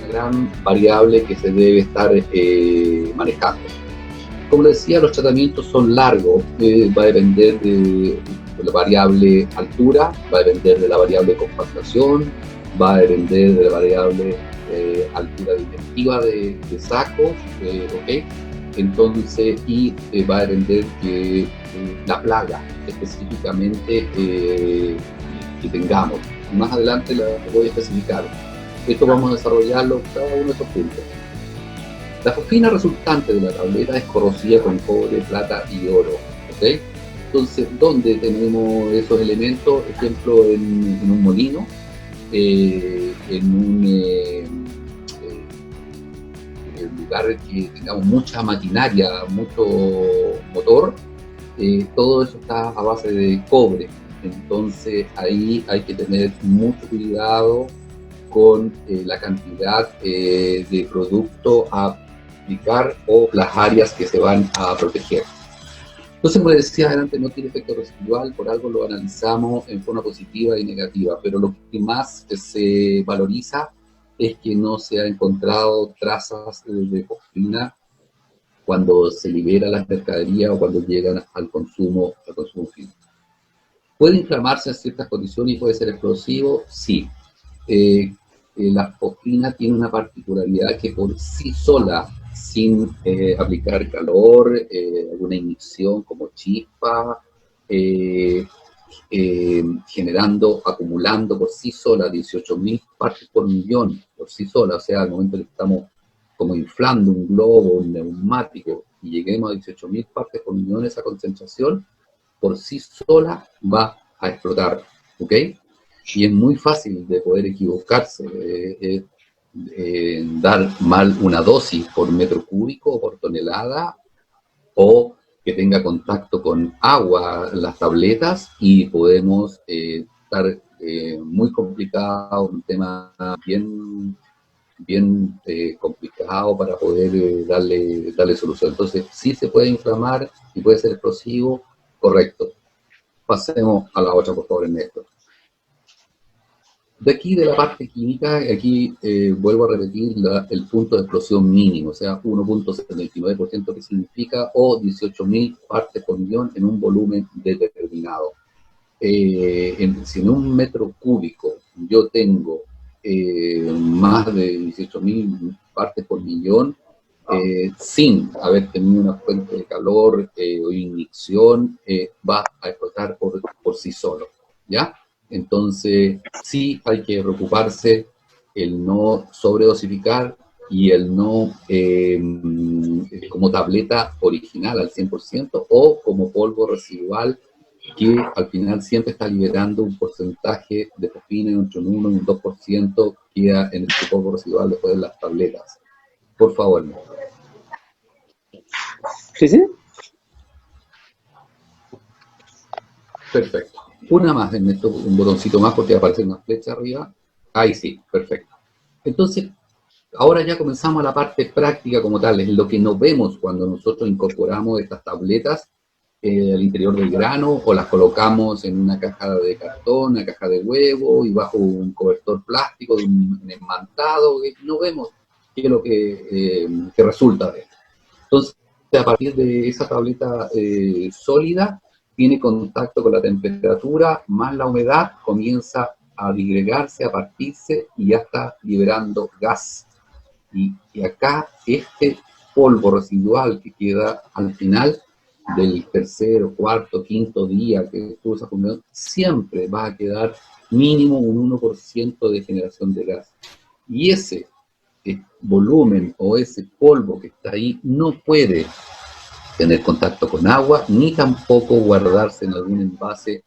gran variable que se debe estar manejando. Como les decía, los tratamientos son largos, va a depender de la variable altura, va a depender de la variable compactación, va a depender de la variable altura digestiva de sacos, ¿ok? Entonces, y va a depender que la plaga específicamente que tengamos. Más adelante la voy a especificar. Esto vamos a desarrollarlo cada uno de estos puntos. La fosfina resultante de la tableta es corrosiva con cobre, plata y oro, ¿ok? Entonces, ¿dónde tenemos esos elementos? Ejemplo, en un molino, en un lugar que tengamos mucha maquinaria, mucho motor, todo eso está a base de cobre. Entonces, ahí hay que tener mucho cuidado con la cantidad de producto a aplicar o las áreas que se van a proteger. Entonces, como les decía adelante, no tiene efecto residual, por algo lo analizamos en forma positiva y negativa, pero lo que más se valoriza es que no se han encontrado trazas de fosfina cuando se libera la mercadería o cuando llegan al consumo final. ¿Puede inflamarse en ciertas condiciones y puede ser explosivo? Sí. La fosfina tiene una particularidad que por sí sola, sin aplicar calor, alguna inyección como chispa, generando, acumulando por sí sola 18.000 partes por millón, por sí sola, o sea, al momento que estamos como inflando un globo, un neumático, y lleguemos a 18.000 partes por millón, esa concentración, por sí sola va a explotar, ¿ok? Y es muy fácil de poder equivocarse, dar mal una dosis por metro cúbico o por tonelada, o que tenga contacto con agua las tabletas y podemos estar muy complicado, un tema bien complicado para poder darle solución. Entonces, sí se puede inflamar y puede ser explosivo, correcto. Pasemos a la otra, por favor, Ernesto. De aquí, de la parte química, aquí vuelvo a repetir el punto de explosión mínimo, o sea, 1.79% que significa, o 18.000 partes por millón en un volumen determinado. Si en un metro cúbico yo tengo más de 18.000 partes por millón, sin haber tenido una fuente de calor o inyección, va a explotar por sí solo, ¿ya? Entonces, sí hay que preocuparse el no sobredosificar y el no como tableta original al 100% o como polvo residual que al final siempre está liberando un porcentaje de fosfina entre un 1 y un 2% queda en este polvo residual después de las tabletas. Por favor. ¿Sí, sí? Perfecto. Una más, en esto, un botoncito más porque aparece una flecha arriba. Ahí sí, perfecto. Entonces, ahora ya comenzamos la parte práctica como tal, es lo que nos vemos cuando nosotros incorporamos estas tabletas al interior del grano o las colocamos en una caja de cartón, una caja de huevo y bajo un cobertor plástico de un enmantado, no vemos qué es lo que resulta de esto. Entonces, a partir de esa tableta sólida, tiene contacto con la temperatura más la humedad, comienza a disgregarse, a partirse y ya está liberando gas. Y acá este polvo residual que queda al final del tercero, cuarto, quinto día que estuvo esa función, siempre va a quedar mínimo un 1% de generación de gas. Y ese volumen o ese polvo que está ahí no puede tener contacto con agua, ni tampoco guardarse en algún envase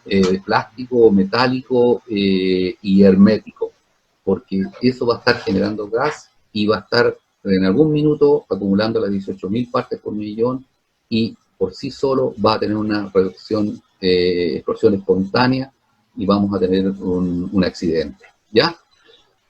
de plástico o metálico y hermético, porque eso va a estar generando gas y va a estar en algún minuto acumulando las 18.000 partes por millón y por sí solo va a tener una reducción, explosión espontánea y vamos a tener un accidente, ¿ya?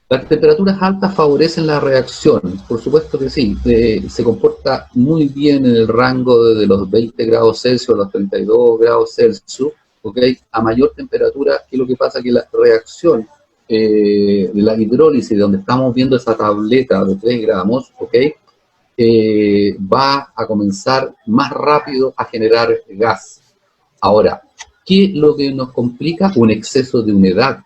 Las temperaturas altas favorecen la reacción, por supuesto que sí, se comporta muy bien en el rango de los 20 grados Celsius a los 32 grados Celsius, ¿ok? A mayor temperatura, ¿qué es lo que pasa? Que la reacción de la hidrólisis, donde estamos viendo esa tableta de 3 gramos, ¿ok? Va a comenzar más rápido a generar gas. Ahora, ¿qué es lo que nos complica? Un exceso de humedad,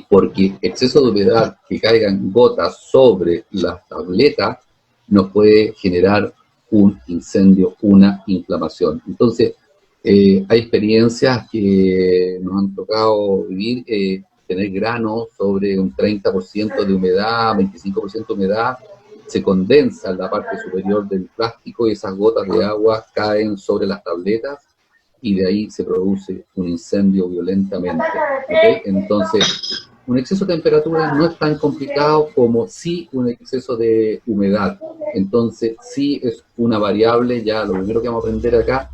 porque exceso de humedad que caigan gotas sobre la tableta nos puede generar un incendio, una inflamación. Entonces, hay experiencias que nos han tocado vivir, tener granos sobre un 30% de humedad, 25% de humedad, se condensa en la parte superior del plástico y esas gotas de agua caen sobre las tabletas y de ahí se produce un incendio violentamente. ¿Okay? Entonces, un exceso de temperatura no es tan complicado como sí un exceso de humedad. Entonces, sí es una variable, ya lo primero que vamos a aprender acá,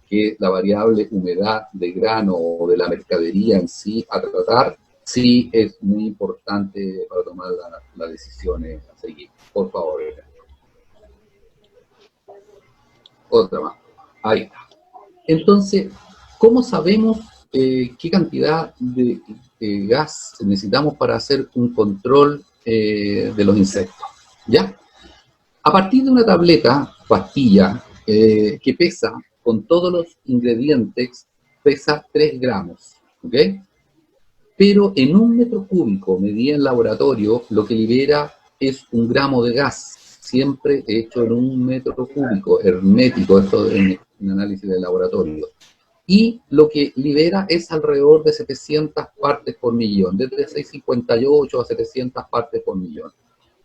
que la variable humedad de grano o de la mercadería en sí a tratar, sí es muy importante para tomar las decisiones a seguir. Por favor. Otra más. Ahí está. Entonces, ¿cómo sabemos qué cantidad de gas necesitamos para hacer un control de los insectos? ¿Ya? A partir de una tableta, pastilla, que pesa, con todos los ingredientes, pesa 3 gramos, ¿ok? Pero en un metro cúbico, medida en laboratorio, lo que libera es 1 gramo de gas, siempre hecho en un metro cúbico, hermético, esto en análisis de laboratorio. Y lo que libera es alrededor de 700 partes por millón, desde 658 a 700 partes por millón.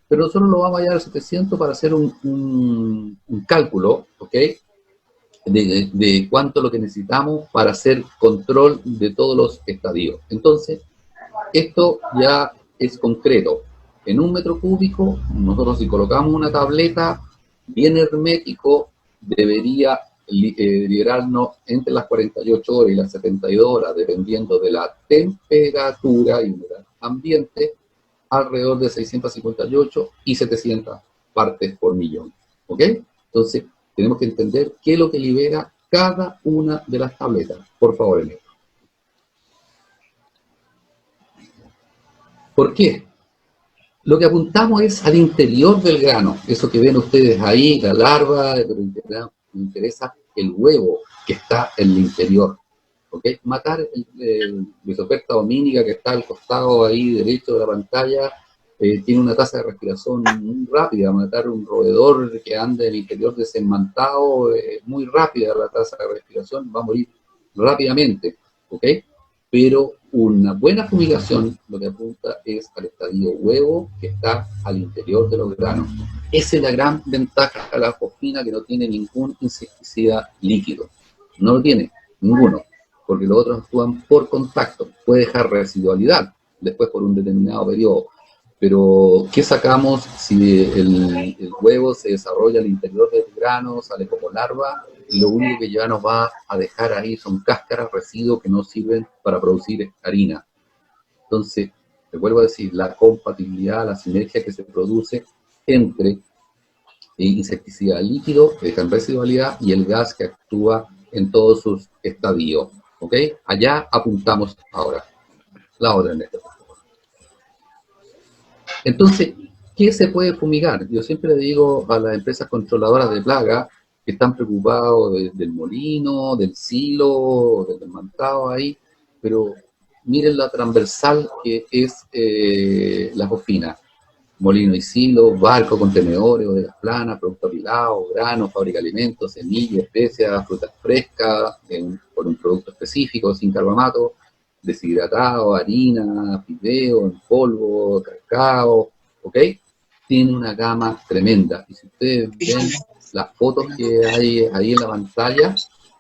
Pero nosotros lo vamos a llevar a 700 para hacer un cálculo, ¿ok? De cuánto es lo que necesitamos para hacer control de todos los estadios. Entonces, esto ya es concreto. En un metro cúbico, nosotros si colocamos una tableta bien hermético, debería liberarnos entre las 48 horas y las 72 horas, dependiendo de la temperatura y humedad ambiente, alrededor de 658 y 700 partes por millón. ¿Ok? Entonces, tenemos que entender qué es lo que libera cada una de las tabletas. Por favor, Elena. ¿Por qué? Lo que apuntamos es al interior del grano, eso que ven ustedes ahí, la larva, pero me interesa el huevo que está en el interior. ¿Okay? Matar el Mesoperta homínica que está al costado ahí derecho de la pantalla, tiene una tasa de respiración muy rápida. Matar un roedor que anda en el interior desenmantado, muy rápida la tasa de respiración, va a morir rápidamente. ¿Ok? Pero una buena fumigación lo que apunta es al estadio huevo que está al interior de los granos. Esa es la gran ventaja de la fosfina, que no tiene ningún insecticida líquido. No lo tiene, ninguno, porque los otros actúan por contacto. Puede dejar residualidad después por un determinado periodo. Pero, ¿qué sacamos si el huevo se desarrolla al interior del grano, sale como larva? Y lo único que ya nos va a dejar ahí son cáscaras, residuos que no sirven para producir harina. Entonces, te vuelvo a decir, la compatibilidad, la sinergia que se produce entre insecticida líquido, que deja en residualidad, y el gas que actúa en todos sus estadios. ¿Ok? Allá apuntamos ahora. La otra en este. Entonces, ¿qué se puede fumigar? Yo siempre le digo a las empresas controladoras de plaga que están preocupados del molino, del silo, del desmantado ahí, pero miren la transversal que es la fosfina. Molino y silo, barco, contenedores, bodegas planas, productos apilados, granos, fábrica de alimentos, semillas, especias, frutas frescas, por un producto específico, sin carbamato, deshidratado, harina, fideo, en polvo, cacao, ¿ok? Tiene una gama tremenda. Y si ustedes ven las fotos que hay ahí en la pantalla,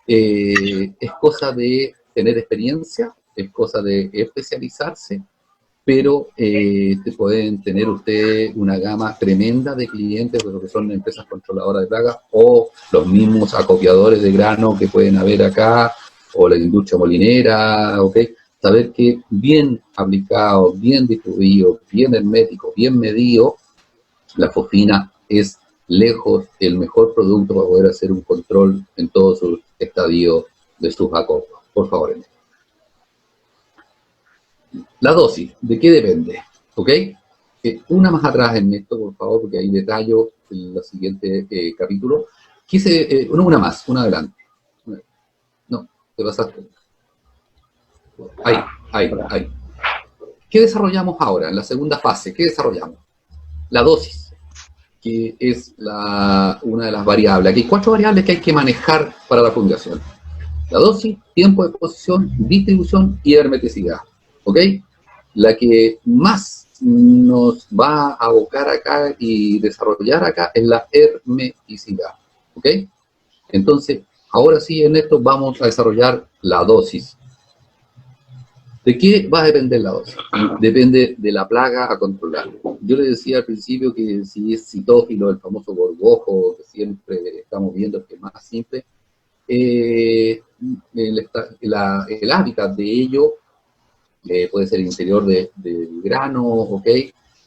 es cosa de tener experiencia, es cosa de especializarse, pero pueden tener ustedes una gama tremenda de clientes de lo que son empresas controladoras de plagas o los mismos acopiadores de grano que pueden haber acá, o la industria molinera, ¿ok? Saber que bien aplicado, bien distribuido, bien hermético, bien medido, la fosfina es lejos el mejor producto para poder hacer un control en todos sus estadios de sus acopios. Por favor, La dosis, ¿de qué depende? ¿Ok? Una más atrás en esto, por favor, porque ahí detallo en el siguiente capítulo. Una más, una adelante. No, te pasaste. Ahí, ahí. ¿Qué desarrollamos ahora, en la segunda fase? ¿Qué desarrollamos? La dosis, que es una de las variables. Aquí hay 4 variables que hay que manejar para la fundación. La dosis, tiempo de exposición, distribución y hermeticidad. ¿Ok? La que más nos va a abocar acá y desarrollar acá es la hermeticidad. ¿Ok? Entonces, ahora sí, en esto vamos a desarrollar la dosis. ¿De qué va a depender la dosis? Depende de la plaga a controlar. Yo le decía al principio que si es citófilo, el famoso gorgojo que siempre estamos viendo, que es más simple, el hábitat de ello puede ser el interior del grano, ¿ok?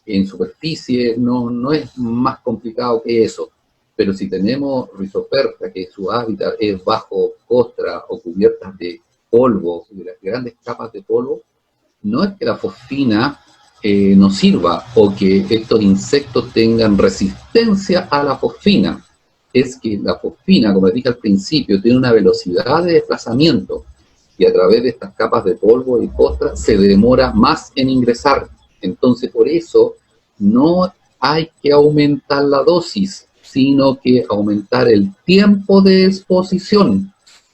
En superficie, no es más complicado que eso. Pero si tenemos Rhizoperta, que su hábitat es bajo costra o cubiertas de polvo, de las grandes capas de polvo, no es que la fosfina no sirva o que estos insectos tengan resistencia a la fosfina. Es que la fosfina, como les dije al principio, tiene una velocidad de desplazamiento y a través de estas capas de polvo y costra se demora más en ingresar. Entonces, por eso no hay que aumentar la dosis, sino que aumentar el tiempo de exposición.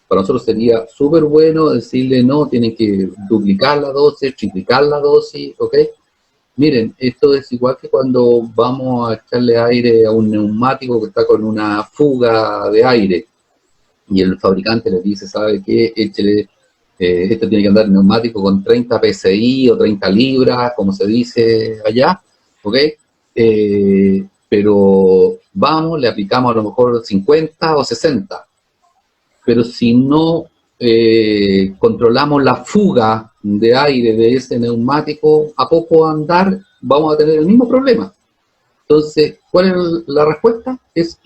Para nosotros sería súper bueno decirle, no, tienen que duplicar la dosis, triplicar la dosis, ¿ok? Miren, esto es igual que cuando vamos a echarle aire a un neumático que está con una fuga de aire y el fabricante les dice, ¿sabe qué? Échele, esto tiene que andar neumático con 30 PSI o 30 libras, como se dice allá, ¿ok? Pero vamos, le aplicamos a lo mejor 50 o 60, pero si no controlamos la fuga de aire de ese neumático, a poco andar vamos a tener el mismo problema. Entonces, ¿cuál es la respuesta? Es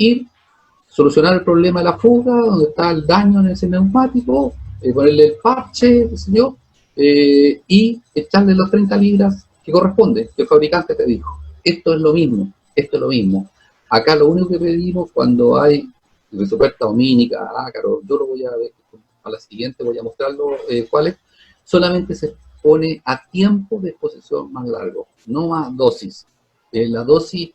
solucionar el problema de la fuga, donde está el daño en ese neumático, ponerle el parche, qué sé yo, y echarle los 30 libras que corresponde, que el fabricante te dijo. Esto es lo mismo, esto es lo mismo. Acá lo único que pedimos cuando hay Rhizoperta homínica, ácaro, yo lo voy a ver, a la siguiente voy a mostrarlo cuáles, solamente se pone a tiempo de exposición más largo, no a dosis. La dosis,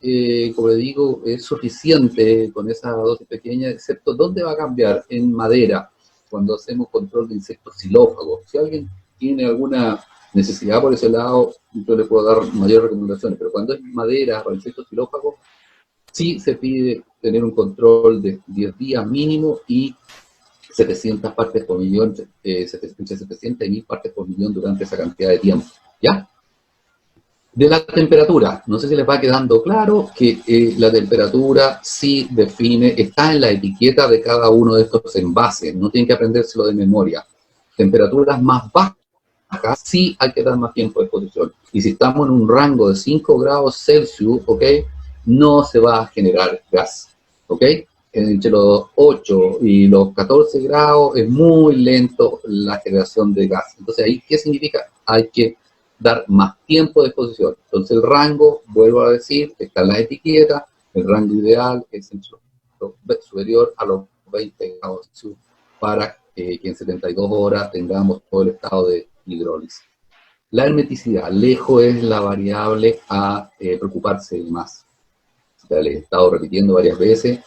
como le digo, es suficiente con esa dosis pequeña, excepto dónde va a cambiar, en madera, cuando hacemos control de insectos xilófagos. Si alguien tiene alguna necesidad por ese lado, yo le puedo dar mayores recomendaciones, pero cuando es madera para insectos xilófagos, sí se pide tener un control de 10 días mínimo y 700 partes por millón, entre 700 y 1000 partes por millón durante esa cantidad de tiempo, ¿ya? De la temperatura, no sé si les va quedando claro que la temperatura sí define, está en la etiqueta de cada uno de estos envases, no tienen que aprendérselo de memoria. Temperaturas más bajas, sí hay que dar más tiempo de exposición. Y si estamos en un rango de 5 grados Celsius, ¿ok? No se va a generar gas, ¿ok? Entre los 8 y los 14 grados es muy lento la generación de gas. Entonces, ¿ahí qué significa? Hay que dar más tiempo de exposición. Entonces el rango, vuelvo a decir, está en la etiqueta, el rango ideal es superior a los 20 grados para que en 72 horas tengamos todo el estado de hidrólisis. La hermeticidad, lejos es la variable a preocuparse más. Ya les he estado repitiendo varias veces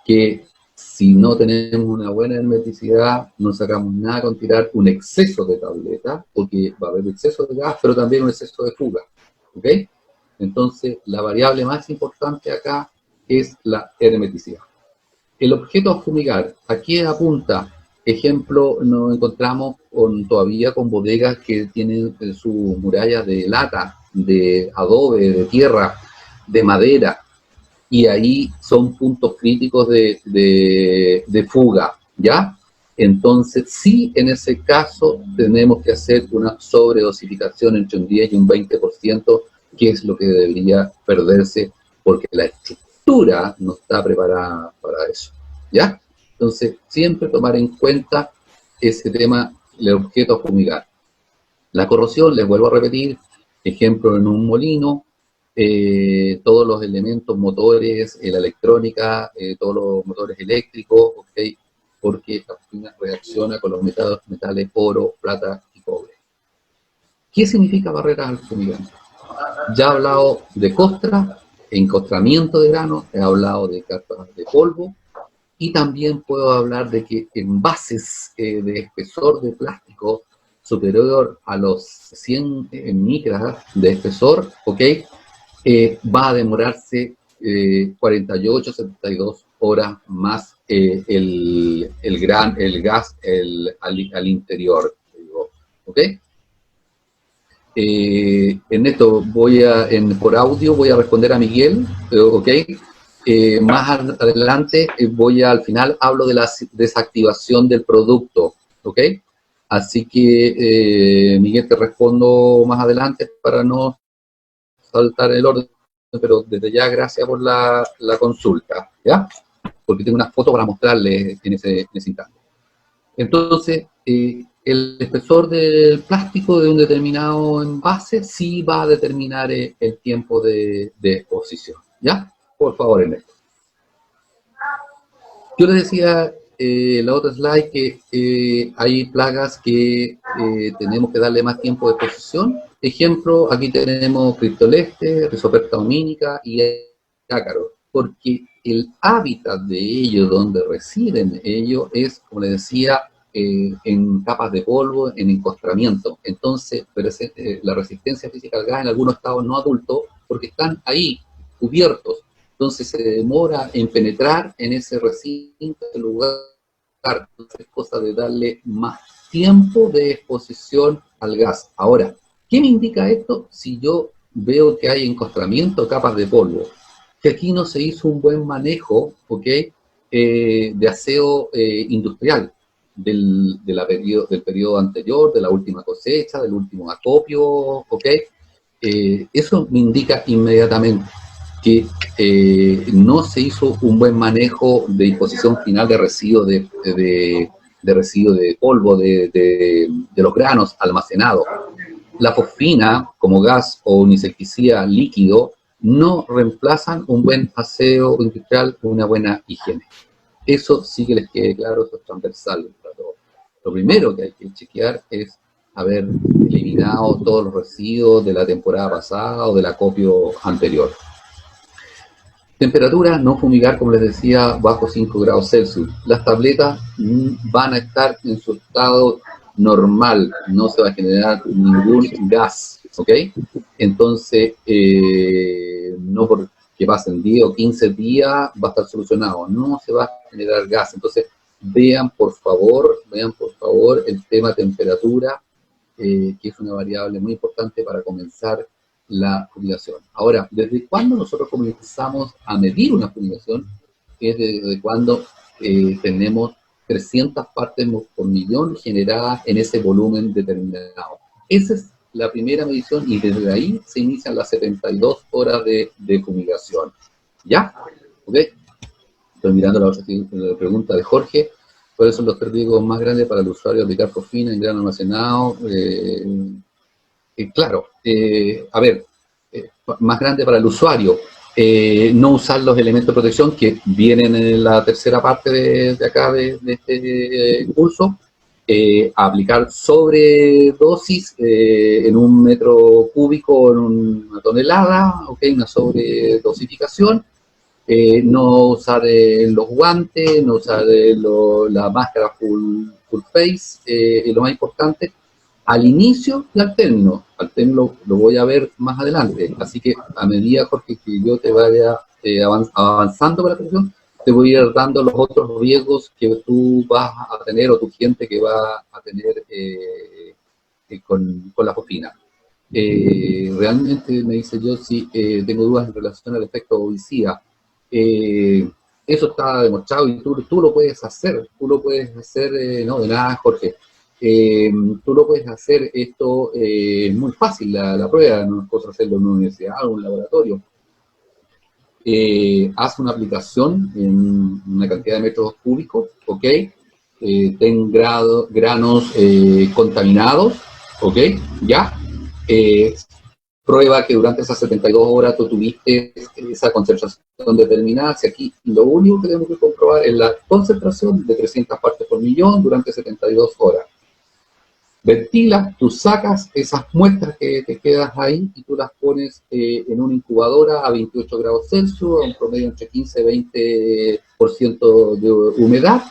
que si no tenemos una buena hermeticidad, no sacamos nada con tirar un exceso de tableta, porque va a haber exceso de gas, pero también un exceso de fuga. ¿Ok? Entonces, la variable más importante acá es la hermeticidad. El objeto a fumigar, ¿a qué apunta? Ejemplo, nos encontramos todavía con bodegas que tienen sus murallas de lata, de adobe, de tierra, de madera, y ahí son puntos críticos de fuga, ¿ya? Entonces, sí, en ese caso tenemos que hacer una sobredosificación entre un 10 y un 20%, que es lo que debería perderse, porque la estructura no está preparada para eso, ¿ya? Entonces, siempre tomar en cuenta ese tema, el objeto a fumigar. La corrosión, les vuelvo a repetir, ejemplo en un molino, todos los elementos motores, la electrónica, todos los motores eléctricos, ¿ok? Porque la fosfina reacciona con los metales oro, plata y cobre. ¿Qué significa barreras al fumigante? Ya he hablado de costra, encostramiento de grano, he hablado de capas de polvo, y también puedo hablar de que envases de espesor de plástico superior a los 100 micras de espesor, ¿ok? Va a demorarse 48, 72 horas más el gas al interior, digo, ¿ok? Ernesto, por audio voy a responder a Miguel, ¿ok? Más adelante al final hablo de la desactivación del producto, ¿ok? Así que, Miguel, te respondo más adelante para no saltar el orden, pero desde ya gracias por la consulta, ¿ya? Porque tengo una foto para mostrarles en ese instante. Entonces, el espesor del plástico de un determinado envase sí va a determinar el tiempo de exposición, ¿ya? Por favor, Ernesto. Yo les decía la otra slide que hay plagas que tenemos que darle más tiempo de exposición. Ejemplo, aquí tenemos criptoleste, rizoperta homínica y ácaro, porque el hábitat de ellos, donde residen ellos, es, como les decía, en capas de polvo, en encostramiento. Entonces, la resistencia física al gas en algunos estados no adultos, porque están ahí, cubiertos. Entonces se demora en penetrar en ese recinto, ese lugar. Entonces es cosa de darle más tiempo de exposición al gas. Ahora, ¿qué me indica esto? Si yo veo que hay encostramiento, capas de polvo, que aquí no se hizo un buen manejo, ¿ok? De aseo industrial del periodo anterior, de la última cosecha, del último acopio, ¿ok? Eso me indica inmediatamente que no se hizo un buen manejo de disposición final de residuos de residuos de polvo, de los granos almacenados. La fosfina, como gas o un insecticida líquido, no reemplazan un buen aseo industrial o una buena higiene. Eso sí que les quede claro, eso es transversal para todos. Lo primero que hay que chequear es haber eliminado todos los residuos de la temporada pasada o del acopio anterior. Temperatura, no fumigar, como les decía, bajo 5 grados Celsius. Las tabletas van a estar en su estado normal, no se va a generar ningún gas, ¿ok? Entonces, no porque pasen 10 o 15 días va a estar solucionado, no se va a generar gas. Entonces, vean por favor el tema temperatura, que es una variable muy importante para comenzar la fumigación. Ahora, ¿desde cuándo nosotros comenzamos a medir una fumigación? Es desde cuando tenemos 300 partes por millón generadas en ese volumen determinado. Esa es la primera medición y desde ahí se inician las 72 horas de fumigación. ¿Ya? ¿Ok? Estoy mirando la otra pregunta de Jorge. ¿Cuáles son los 3 riesgos más grandes para el usuario de aplicar fosfina en grano almacenado? Claro, a ver, más grande para el usuario, no usar los elementos de protección que vienen en la tercera parte de acá de este curso, aplicar sobredosis en 1 metro cúbico en una tonelada, okay, una sobredosificación, no usar los guantes, no usar la máscara full face, lo más importante, al inicio y al término. Al término lo voy a ver más adelante. Así que a medida, Jorge, que yo te vaya avanzando con la presión, te voy a ir dando los otros riesgos que tú vas a tener o tu gente que va a tener con la fosfina. Realmente me dice yo si tengo dudas en relación al efecto ovicida. Eso está demostrado y tú lo puedes hacer. No, de nada, Jorge. Tú lo puedes hacer, esto es muy fácil, la prueba, no es cosa hacerlo en una universidad o en un laboratorio. Haz una aplicación en una cantidad de metros cúbicos, ¿ok? Ten granos contaminados, ¿ok? ¿Ya? Prueba que durante esas 72 horas tú tuviste esa concentración determinada. Si aquí lo único que tenemos que comprobar es la concentración de 300 partes por millón durante 72 horas. Ventilas, tú sacas esas muestras que te quedas ahí y tú las pones en una incubadora a 28 grados Celsius, a un promedio entre 15 y 20% de humedad,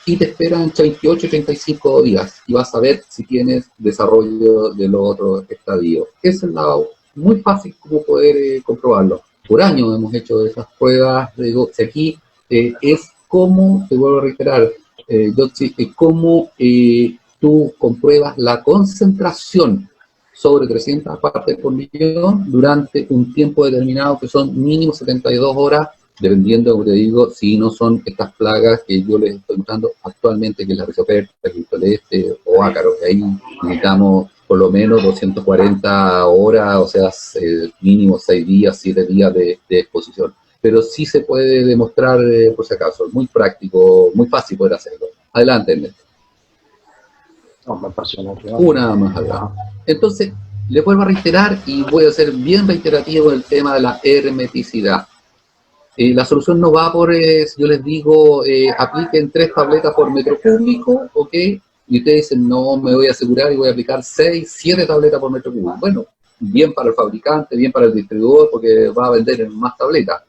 y te esperan entre 28 y 35 días y vas a ver si tienes desarrollo de los otros estadios. Esa es la muy fácil como poder comprobarlo. Por años hemos hecho esas pruebas. Digo, si aquí es como, te vuelvo a reiterar, es como tú compruebas la concentración sobre 300 partes por millón durante un tiempo determinado que son mínimo 72 horas, dependiendo, como te digo, si no son estas plagas que yo les estoy mostrando actualmente, que es la rizoperta, el toleste o ácaro, que ahí necesitamos por lo menos 240 horas, o sea, mínimo 6 días, 7 días de exposición. Pero sí se puede demostrar, por si acaso, es muy práctico, muy fácil poder hacerlo. Adelante, Ernesto. No, me apasiona. Una más allá. Entonces, le vuelvo a reiterar y voy a ser bien reiterativo en el tema de la hermeticidad. La solución no va por, yo les digo, apliquen 3 tabletas por metro cúbico, ¿ok? Y ustedes dicen, no, me voy a asegurar y voy a aplicar 6, 7 tabletas por metro cúbico. Bueno, bien para el fabricante, bien para el distribuidor, porque va a vender en más tabletas.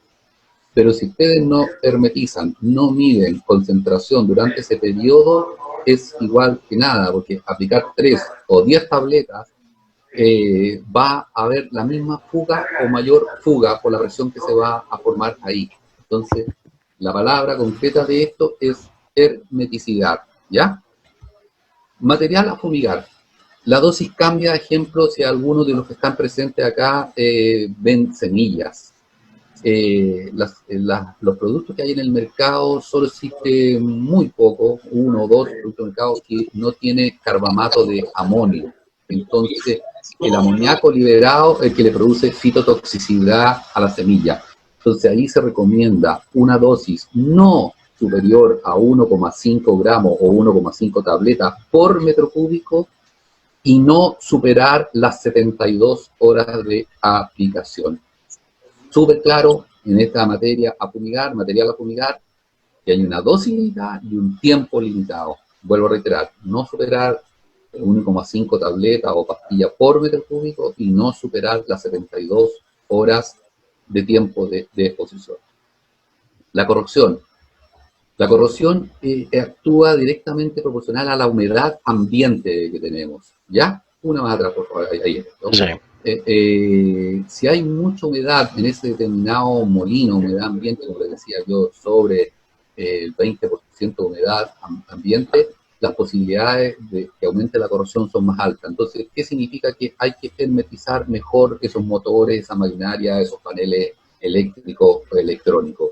Pero si ustedes no hermetizan, no miden concentración durante ese periodo, es igual que nada, porque aplicar 3 o 10 tabletas va a haber la misma fuga o mayor fuga por la presión que se va a formar ahí. Entonces, la palabra concreta de esto es hermeticidad, ¿ya? Material a fumigar. La dosis cambia, ejemplo, si algunos de los que están presentes acá ven semillas. Los productos que hay en el mercado solo existe muy poco, 1 o 2 productos en el mercado que no tiene carbamato de amonio. Entonces, el amoníaco liberado es el que le produce fitotoxicidad a la semilla. Entonces, ahí se recomienda una dosis no superior a 1,5 gramos o 1,5 tabletas por metro cúbico y no superar las 72 horas de aplicación. Súper claro en esta materia a fumigar, material a fumigar, que hay una dosis limitada y un tiempo limitado. Vuelvo a reiterar, no superar 1,5 tabletas o pastillas por metro cúbico y no superar las 72 horas de tiempo de exposición. La corrosión. La corrosión actúa directamente proporcional a la humedad ambiente que tenemos. ¿Ya? Una más atrás, por favor. Ahí está, ¿no? Sí. Si hay mucha humedad en ese determinado molino, humedad ambiente, como les decía yo, sobre el 20% de humedad ambiente, las posibilidades de que aumente la corrosión son más altas. Entonces, ¿qué significa? Que hay que hermetizar mejor esos motores, esa maquinaria, esos paneles eléctricos o electrónicos.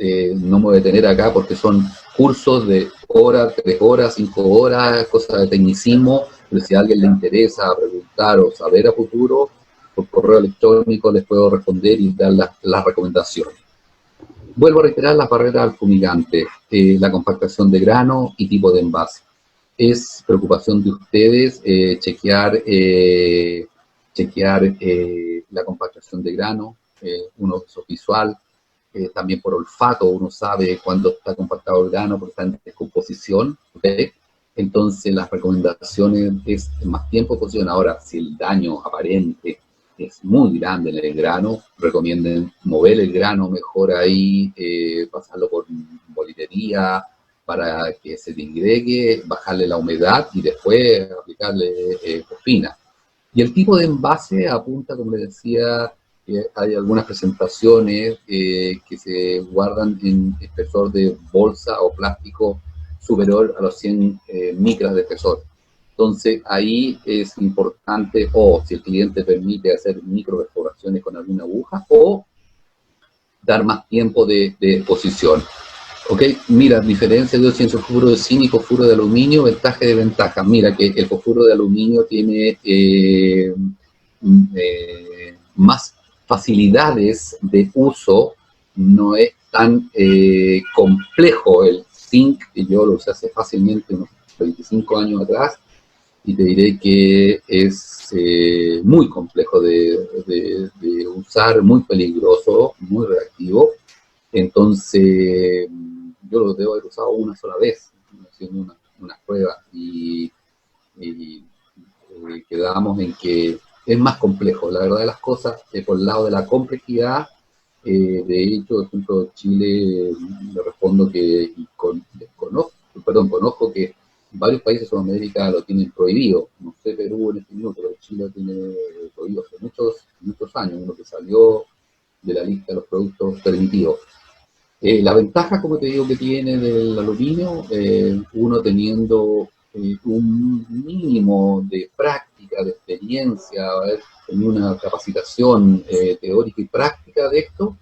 No me voy a detener acá porque son cursos de horas, 3 horas, 5 horas, cosas de tecnicismo, pero si a alguien le interesa preguntar o saber a futuro, por correo electrónico les puedo responder y dar las recomendaciones. Vuelvo a reiterar las barreras al fumigante, la compactación de grano y tipo de envase. Es preocupación de ustedes chequear la compactación de grano, uno es visual, también por olfato uno sabe cuándo está compactado el grano porque está en descomposición, ¿okay? Entonces las recomendaciones es más tiempo posible. Ahora, si el daño aparente es muy grande en el grano, recomienden mover el grano mejor ahí, pasarlo por bolinería para que se disgregue, bajarle la humedad y después aplicarle fosfina. Y el tipo de envase apunta, como les decía, hay algunas presentaciones que se guardan en espesor de bolsa o plástico superior a los 100 micras de espesor. Entonces ahí es importante, o si el cliente permite hacer microperforaciones con alguna aguja, o dar más tiempo de exposición. Ok, mira, diferencia de entre fosfuro de zinc y fosfuro de aluminio, ventaja y desventaja. Mira que el fosfuro de aluminio tiene más facilidades de uso, no es tan complejo el zinc, que yo lo usé hace fácilmente unos 25 años atrás, y te diré que es muy complejo de usar, muy peligroso, muy reactivo. Entonces, yo lo debo haber usado una sola vez, haciendo una prueba, y quedamos en que es más complejo. La verdad de las cosas, por el lado de la complejidad, de hecho, por ejemplo, Chile, le respondo que conozco que varios países de Sudamérica lo tienen prohibido. No sé Perú en este minuto, pero Chile lo tiene prohibido hace muchos años, uno que salió de la lista de los productos permitidos. La ventaja, como te digo, que tiene del aluminio, uno teniendo un mínimo de práctica, de experiencia, haber tenido una capacitación teórica y práctica de esto,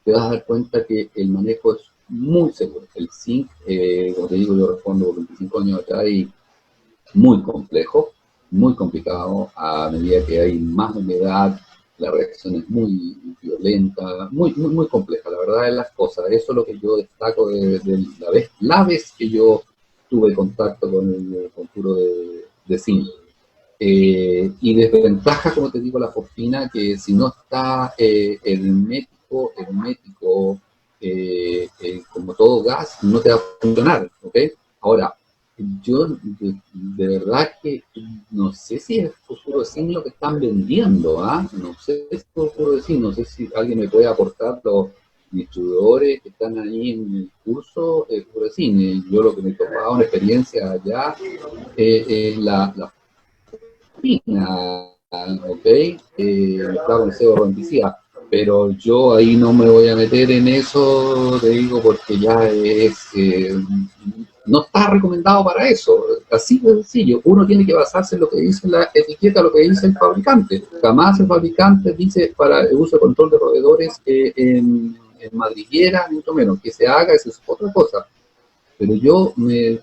te vas a dar cuenta que el manejo es muy seguro. El zinc, como te digo, yo respondo por 25 años acá y muy complejo, muy complicado. A medida que hay más humedad, la reacción es muy violenta, muy compleja, la verdad es las cosas. Eso es lo que yo destaco de la vez que yo tuve contacto con el conjuro de zinc. Y desventaja, como te digo, la fosfina, que si no está hermético como todo gas, no te va a funcionar, ¿ok? Ahora, yo de verdad que no sé si es fosfuro de zinc lo que están vendiendo, ¿ah? No sé si es fosfuro de zinc, no sé si alguien me puede aportar los distribuidores que están ahí en el curso fosfuro de zinc. Yo lo que me he topado en experiencia allá es la fina, ¿ok? Mezclado con CO pero yo ahí no me voy a meter en eso, te digo, porque ya no está recomendado para eso, así de sencillo. Uno tiene que basarse en lo que dice la etiqueta, lo que dice el fabricante. Jamás el fabricante dice para el uso de control de roedores en madriguera, ni mucho menos, que se haga, eso es otra cosa. Pero yo me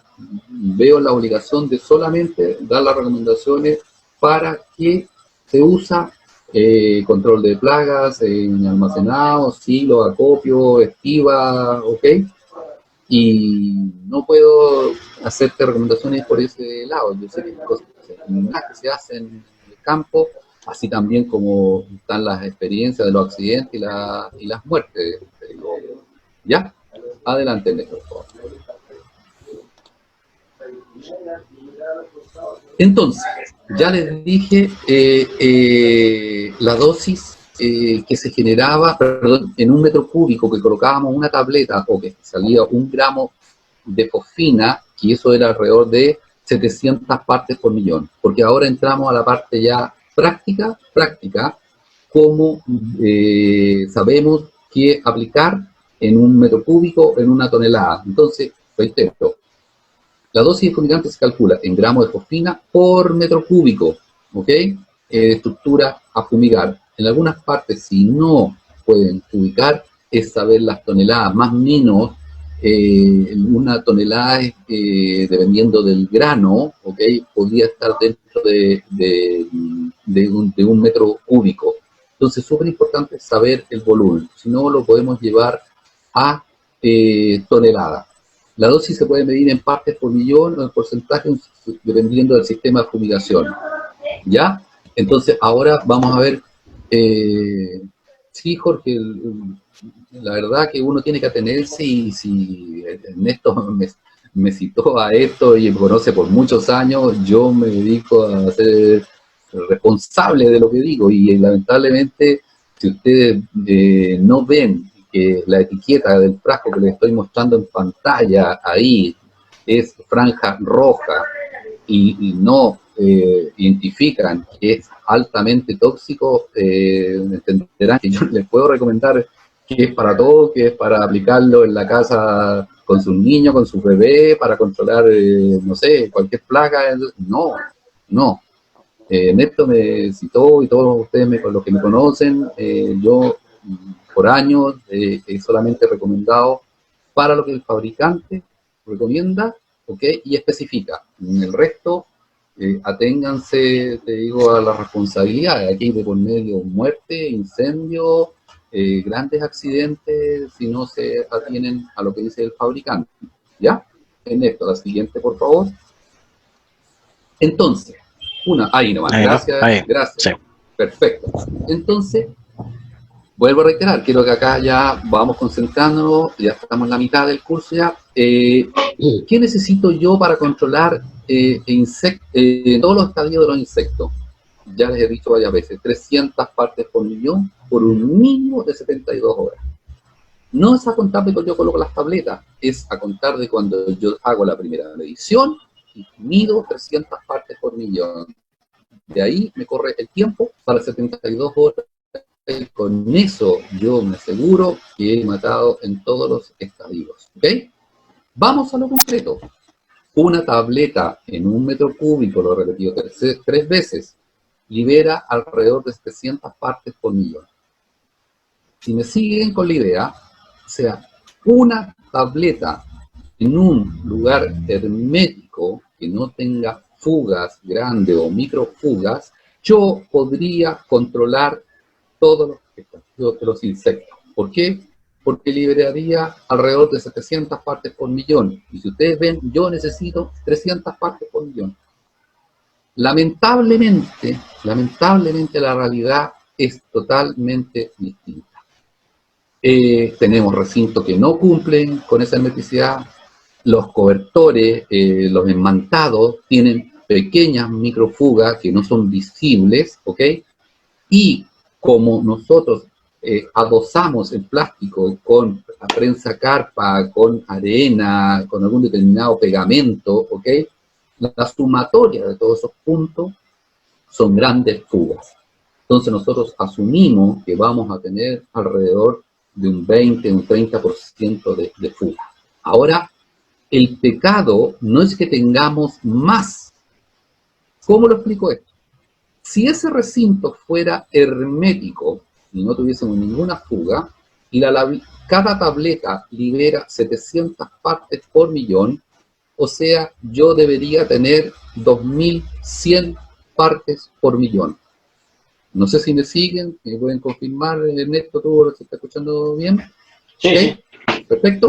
veo la obligación de solamente dar las recomendaciones para que se usa control de plagas en almacenado, silo, acopio, estiva, ¿ok? Y no puedo hacerte recomendaciones por ese lado. Yo sé que hay cosas que se hacen en el campo, así también como están las experiencias de los accidentes y las muertes. ¿Ya? Adelante, Néstor, por favor. Entonces, ya les dije la dosis que se generaba, perdón, en un metro cúbico que colocábamos una tableta o que salía 1 gramo de fosfina, y eso era alrededor de 700 partes por millón, porque ahora entramos a la parte ya práctica, como sabemos que aplicar en un metro cúbico, en una tonelada. Entonces, reitero, la dosis de fumigante se calcula en gramos de fosfina por metro cúbico, ¿ok? Estructura a fumigar. En algunas partes, si no pueden ubicar, es saber las toneladas, más o menos, una tonelada, dependiendo del grano, ¿ok? Podría estar dentro de un metro cúbico. Entonces, súper importante saber el volumen, si no lo podemos llevar a toneladas. La dosis se puede medir en partes por millón o en porcentaje dependiendo del sistema de fumigación. ¿Ya? Entonces, ahora vamos a ver. Sí, Jorge, la verdad que uno tiene que atenerse, y si Ernesto me citó a esto y me conoce por muchos años, yo me dedico a ser responsable de lo que digo, y lamentablemente, si ustedes no ven que la etiqueta del frasco que les estoy mostrando en pantalla ahí es franja roja y no identifican que es altamente tóxico, entenderán que yo les puedo recomendar que es para todo, que es para aplicarlo en la casa con sus niños, con sus bebés, para controlar, no sé, cualquier plaga. No, no. Néstor me citó, y todos ustedes con los que me conocen, yo por años he solamente recomendado para lo que el fabricante recomienda, ¿ok? Y especifica. En el resto, aténganse, te digo, a la responsabilidad. Aquí hay de por medio muerte, incendio, grandes accidentes, si no se atienen a lo que dice el fabricante. ¿Ya? En esto, la siguiente, por favor. Entonces, ahí nomás, Ahí, ¿no? gracias, Ahí, gracias. sí. Perfecto. Entonces, vuelvo a reiterar, quiero que acá ya vamos concentrándonos, ya estamos en la mitad del curso ya. ¿Qué necesito yo para controlar todos los estadios de los insectos? Ya les he dicho varias veces, 300 partes por millón por un mínimo de 72 horas. No es a contar de cuando yo coloco las tabletas, es a contar de cuando yo hago la primera medición y mido 300 partes por millón. De ahí me corre el tiempo para 72 horas. Y con eso yo me aseguro que he matado en todos los estadios. ¿Ok? Vamos a lo concreto. Una tableta en 1 metro cúbico, lo he repetido tres veces, libera alrededor de 700 partes por millón. Si me siguen con la idea, o sea, una tableta en un lugar hermético que no tenga fugas grandes o microfugas, yo podría controlar todos los insectos. ¿Por qué? Porque liberaría alrededor de 700 partes por millón. Y si ustedes ven, yo necesito 300 partes por millón. Lamentablemente la realidad es totalmente distinta. Tenemos recintos que no cumplen con esa hermeticidad. Los cobertores, los enmantados, tienen pequeñas microfugas que no son visibles, ¿ok? Y como nosotros adosamos el plástico con la prensa carpa, con arena, con algún determinado pegamento, ¿ok? La sumatoria de todos esos puntos son grandes fugas. Entonces nosotros asumimos que vamos a tener alrededor de un 20, un 30% de fuga. Ahora, el pecado no es que tengamos más. ¿Cómo lo explico esto? Si ese recinto fuera hermético y no tuviésemos ninguna fuga, y cada tableta libera 700 partes por millón, o sea, yo debería tener 2100 partes por millón. No sé si me siguen, me pueden confirmar, Ernesto, tú se está escuchando bien. Sí, ¿Okay? sí. Perfecto.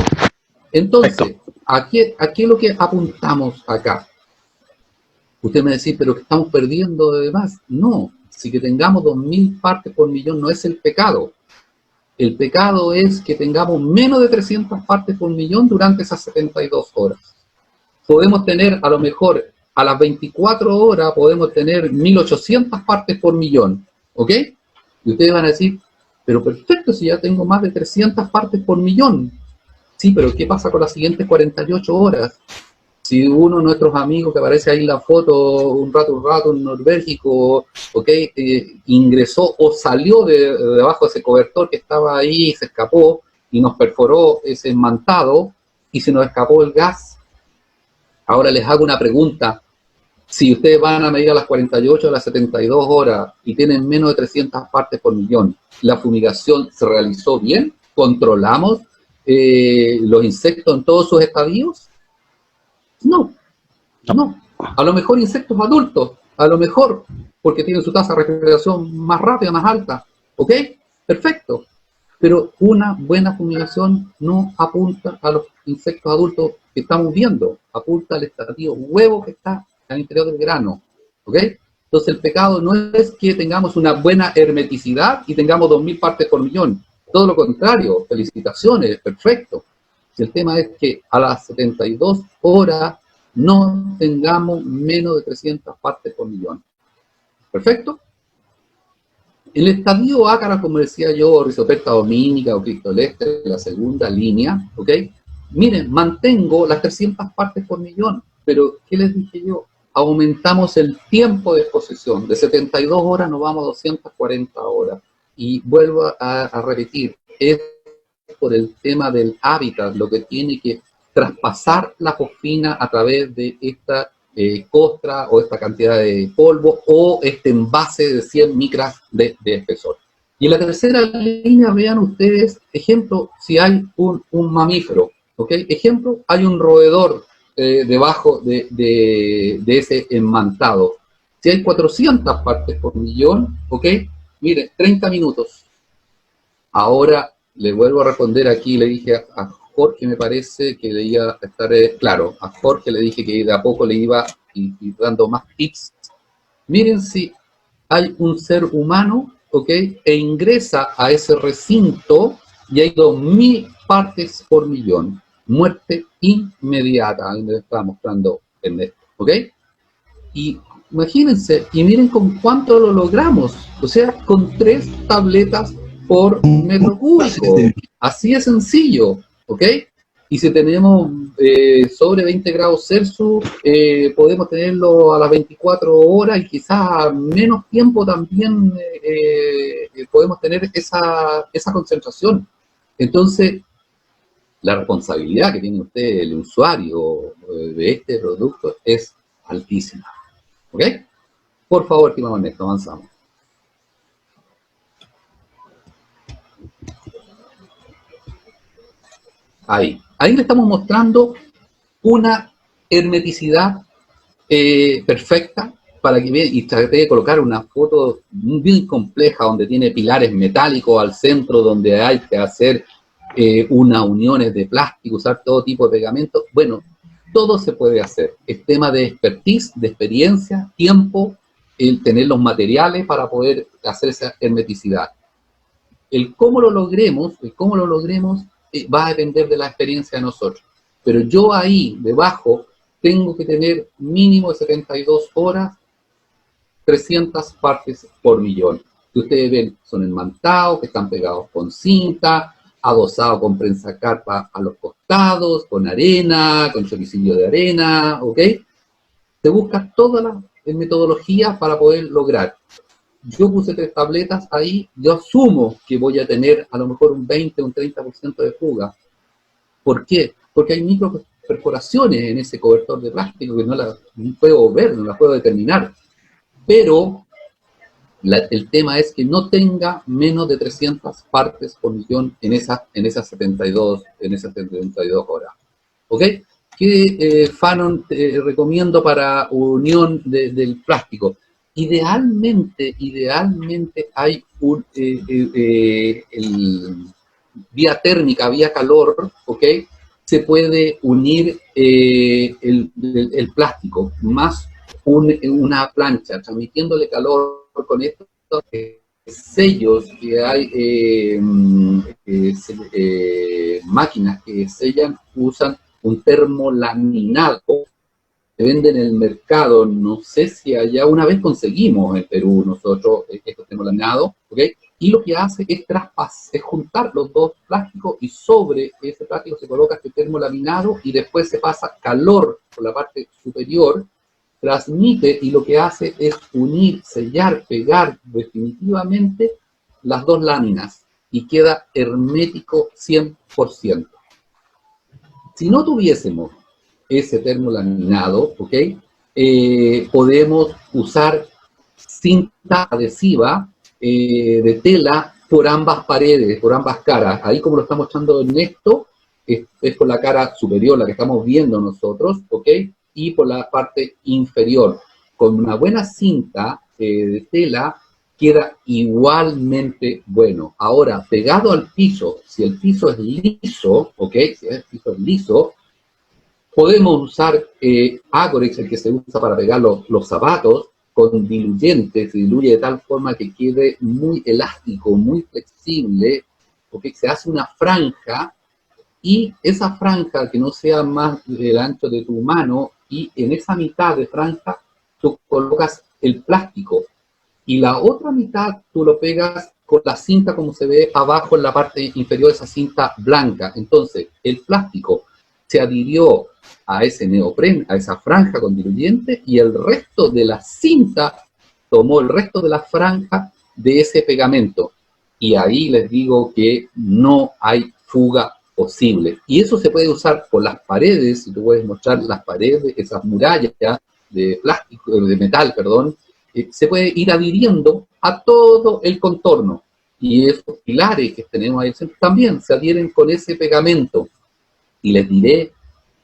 Entonces, Perfecto. ¿a qué es lo que apuntamos acá? Usted me dice, pero que estamos perdiendo de más. No, si que tengamos 2000 partes por millón no es el pecado. El pecado es que tengamos menos de 300 partes por millón durante esas 72 horas. Podemos tener, a lo mejor, a las 24 horas podemos tener 1800 partes por millón. ¿Ok? Y ustedes van a decir, pero perfecto, si ya tengo más de 300 partes por millón. Sí, pero ¿qué pasa con las siguientes 48 horas? Si uno de nuestros amigos que aparece ahí en la foto, un rato, un norbergico, okay, ingresó o salió debajo de ese cobertor que estaba ahí, se escapó y nos perforó ese mantado y se nos escapó el gas. Ahora les hago una pregunta. Si ustedes van a medir a las 48 o a las 72 horas y tienen menos de 300 partes por millón, ¿la fumigación se realizó bien? ¿Controlamos los insectos en todos sus estadios? No. A lo mejor insectos adultos, a lo mejor porque tienen su tasa de refrigeración más rápida, más alta. ¿Ok? Perfecto. Pero una buena fumigación no apunta a los insectos adultos que estamos viendo, apunta al estadio huevo que está al interior del grano. ¿Ok? Entonces el pecado no es que tengamos una buena hermeticidad y tengamos 2000 partes por millón. Todo lo contrario, felicitaciones, perfecto. El tema es que a las 72 horas no tengamos menos de 300 partes por millón. ¿Perfecto? El estadio ácara, como decía yo, Rhizopterta dominica o Cristoleste, la segunda línea, ¿ok? Miren, mantengo las 300 partes por millón, pero ¿qué les dije yo? Aumentamos el tiempo de exposición, de 72 horas nos vamos a 240 horas. Y vuelvo a repetir, es por el tema del hábitat, lo que tiene que traspasar la fosfina a través de esta costra o esta cantidad de polvo o este envase de 100 micras de espesor. Y en la tercera línea, vean ustedes, ejemplo, si hay un mamífero, ¿ok? Ejemplo, hay un roedor debajo de ese enmantado. Si hay 400 partes por millón, ¿ok? Mire, 30 minutos. Ahora le vuelvo a responder aquí, le dije a Jorge, me parece que le iba a estar claro, a Jorge le dije que de a poco le iba y dando más tips. Miren si hay un ser humano, ¿ok? E ingresa a ese recinto y hay 2000 partes por millón. Muerte inmediata, ahí me estaba mostrando Ernesto, ¿ok? Y imagínense, y miren con cuánto lo logramos, o sea, con 3 tabletas por metro cúbico, así de sencillo, ¿ok? Y si tenemos sobre 20 grados Celsius, podemos tenerlo a las 24 horas y quizás menos tiempo también podemos tener esa concentración. Entonces, la responsabilidad que tiene usted, el usuario de este producto, es altísima. ¿Ok? Por favor, estimado Ernesto, avanzamos. Ahí le estamos mostrando una hermeticidad perfecta para que vean, y traté de colocar una foto bien compleja donde tiene pilares metálicos al centro, donde hay que hacer unas uniones de plástico, usar todo tipo de pegamento. Bueno, todo se puede hacer. Es tema de expertise, de experiencia, tiempo, el tener los materiales para poder hacer esa hermeticidad. El cómo lo logremos va a depender de la experiencia de nosotros. Pero yo ahí, debajo, tengo que tener mínimo de 72 horas, 300 partes por millón. Que ustedes ven, son enmantados, que están pegados con cinta, adosados con prensa carpa a los costados, con arena, con choricillo de arena, ¿ok? Se busca toda la metodología para poder lograr. Yo puse 3 tabletas ahí, yo asumo que voy a tener a lo mejor un 20 o un 30% de fuga. ¿Por qué? Porque hay micro perforaciones en ese cobertor de plástico que no las puedo ver, no las puedo determinar. Pero el tema es que no tenga menos de 300 partes por millón en esas 72 horas. ¿Ok? ¿Qué Fanon recomiendo para unión del plástico? Idealmente hay vía térmica, vía calor, ¿ok? Se puede unir el plástico más una plancha, transmitiéndole calor con estos sellos que hay, máquinas que sellan, usan un termolaminado, se vende en el mercado, no sé si allá una vez conseguimos en Perú nosotros estos termolaminados, ¿ok? Y lo que hace es es juntar los dos plásticos y sobre ese plástico se coloca este termolaminado y después se pasa calor por la parte superior, transmite y lo que hace es unir, sellar, pegar definitivamente las dos láminas y queda hermético 100%. Si no tuviésemos ese termolaminado, ¿ok? Podemos usar cinta adhesiva de tela por ambas paredes, por ambas caras. Ahí como lo está mostrando Ernesto, es por la cara superior, la que estamos viendo nosotros, ¿ok? Y por la parte inferior. Con una buena cinta de tela queda igualmente bueno. Ahora, pegado al piso, si el piso es liso, ¿ok? Si el piso es liso, podemos usar Agorex, el que se usa para pegar los zapatos, con diluyente, se diluye de tal forma que quede muy elástico, muy flexible, porque se hace una franja, y esa franja que no sea más del ancho de tu mano, y en esa mitad de franja tú colocas el plástico, y la otra mitad tú lo pegas con la cinta como se ve abajo en la parte inferior de esa cinta blanca. Entonces, el plástico se adhirió a ese neopren, a esa franja con diluyente, y el resto de la cinta tomó el resto de la franja de ese pegamento. Y ahí les digo que no hay fuga posible. Y eso se puede usar por las paredes, si tú puedes mostrar las paredes, esas murallas de plástico, de metal, perdón, se puede ir adhiriendo a todo el contorno. Y esos pilares que tenemos ahí también se adhieren con ese pegamento. Y les diré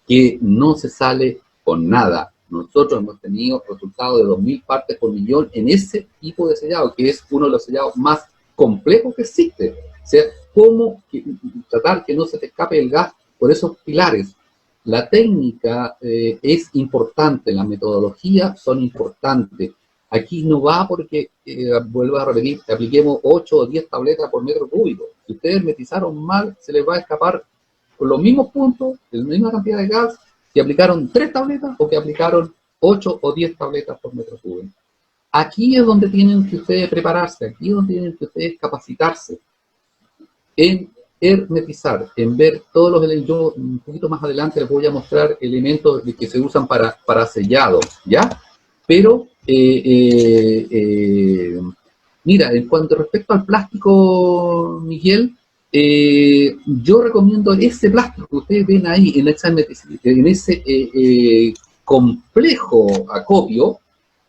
que no se sale con nada. Nosotros hemos tenido resultados de 2000 partes por millón en ese tipo de sellado, que es uno de los sellados más complejos que existe. O sea, cómo tratar que no se te escape el gas por esos pilares. La técnica es importante, la metodología son importantes. Aquí no va porque, vuelvo a repetir, apliquemos 8 o 10 tabletas por metro cúbico. Si ustedes hermetizaron mal, se les va a escapar con los mismos puntos, la misma cantidad de gas, que aplicaron 3 tabletas o que aplicaron 8 o 10 tabletas por metro cúbico. Aquí es donde tienen que ustedes prepararse, aquí es donde tienen que ustedes capacitarse en hermetizar, en ver todos los elementos. Yo un poquito más adelante les voy a mostrar elementos que se usan para sellado, ¿ya? Pero, mira, en cuanto respecto al plástico, Miguel, yo recomiendo ese plástico que ustedes ven ahí, en ese complejo acopio,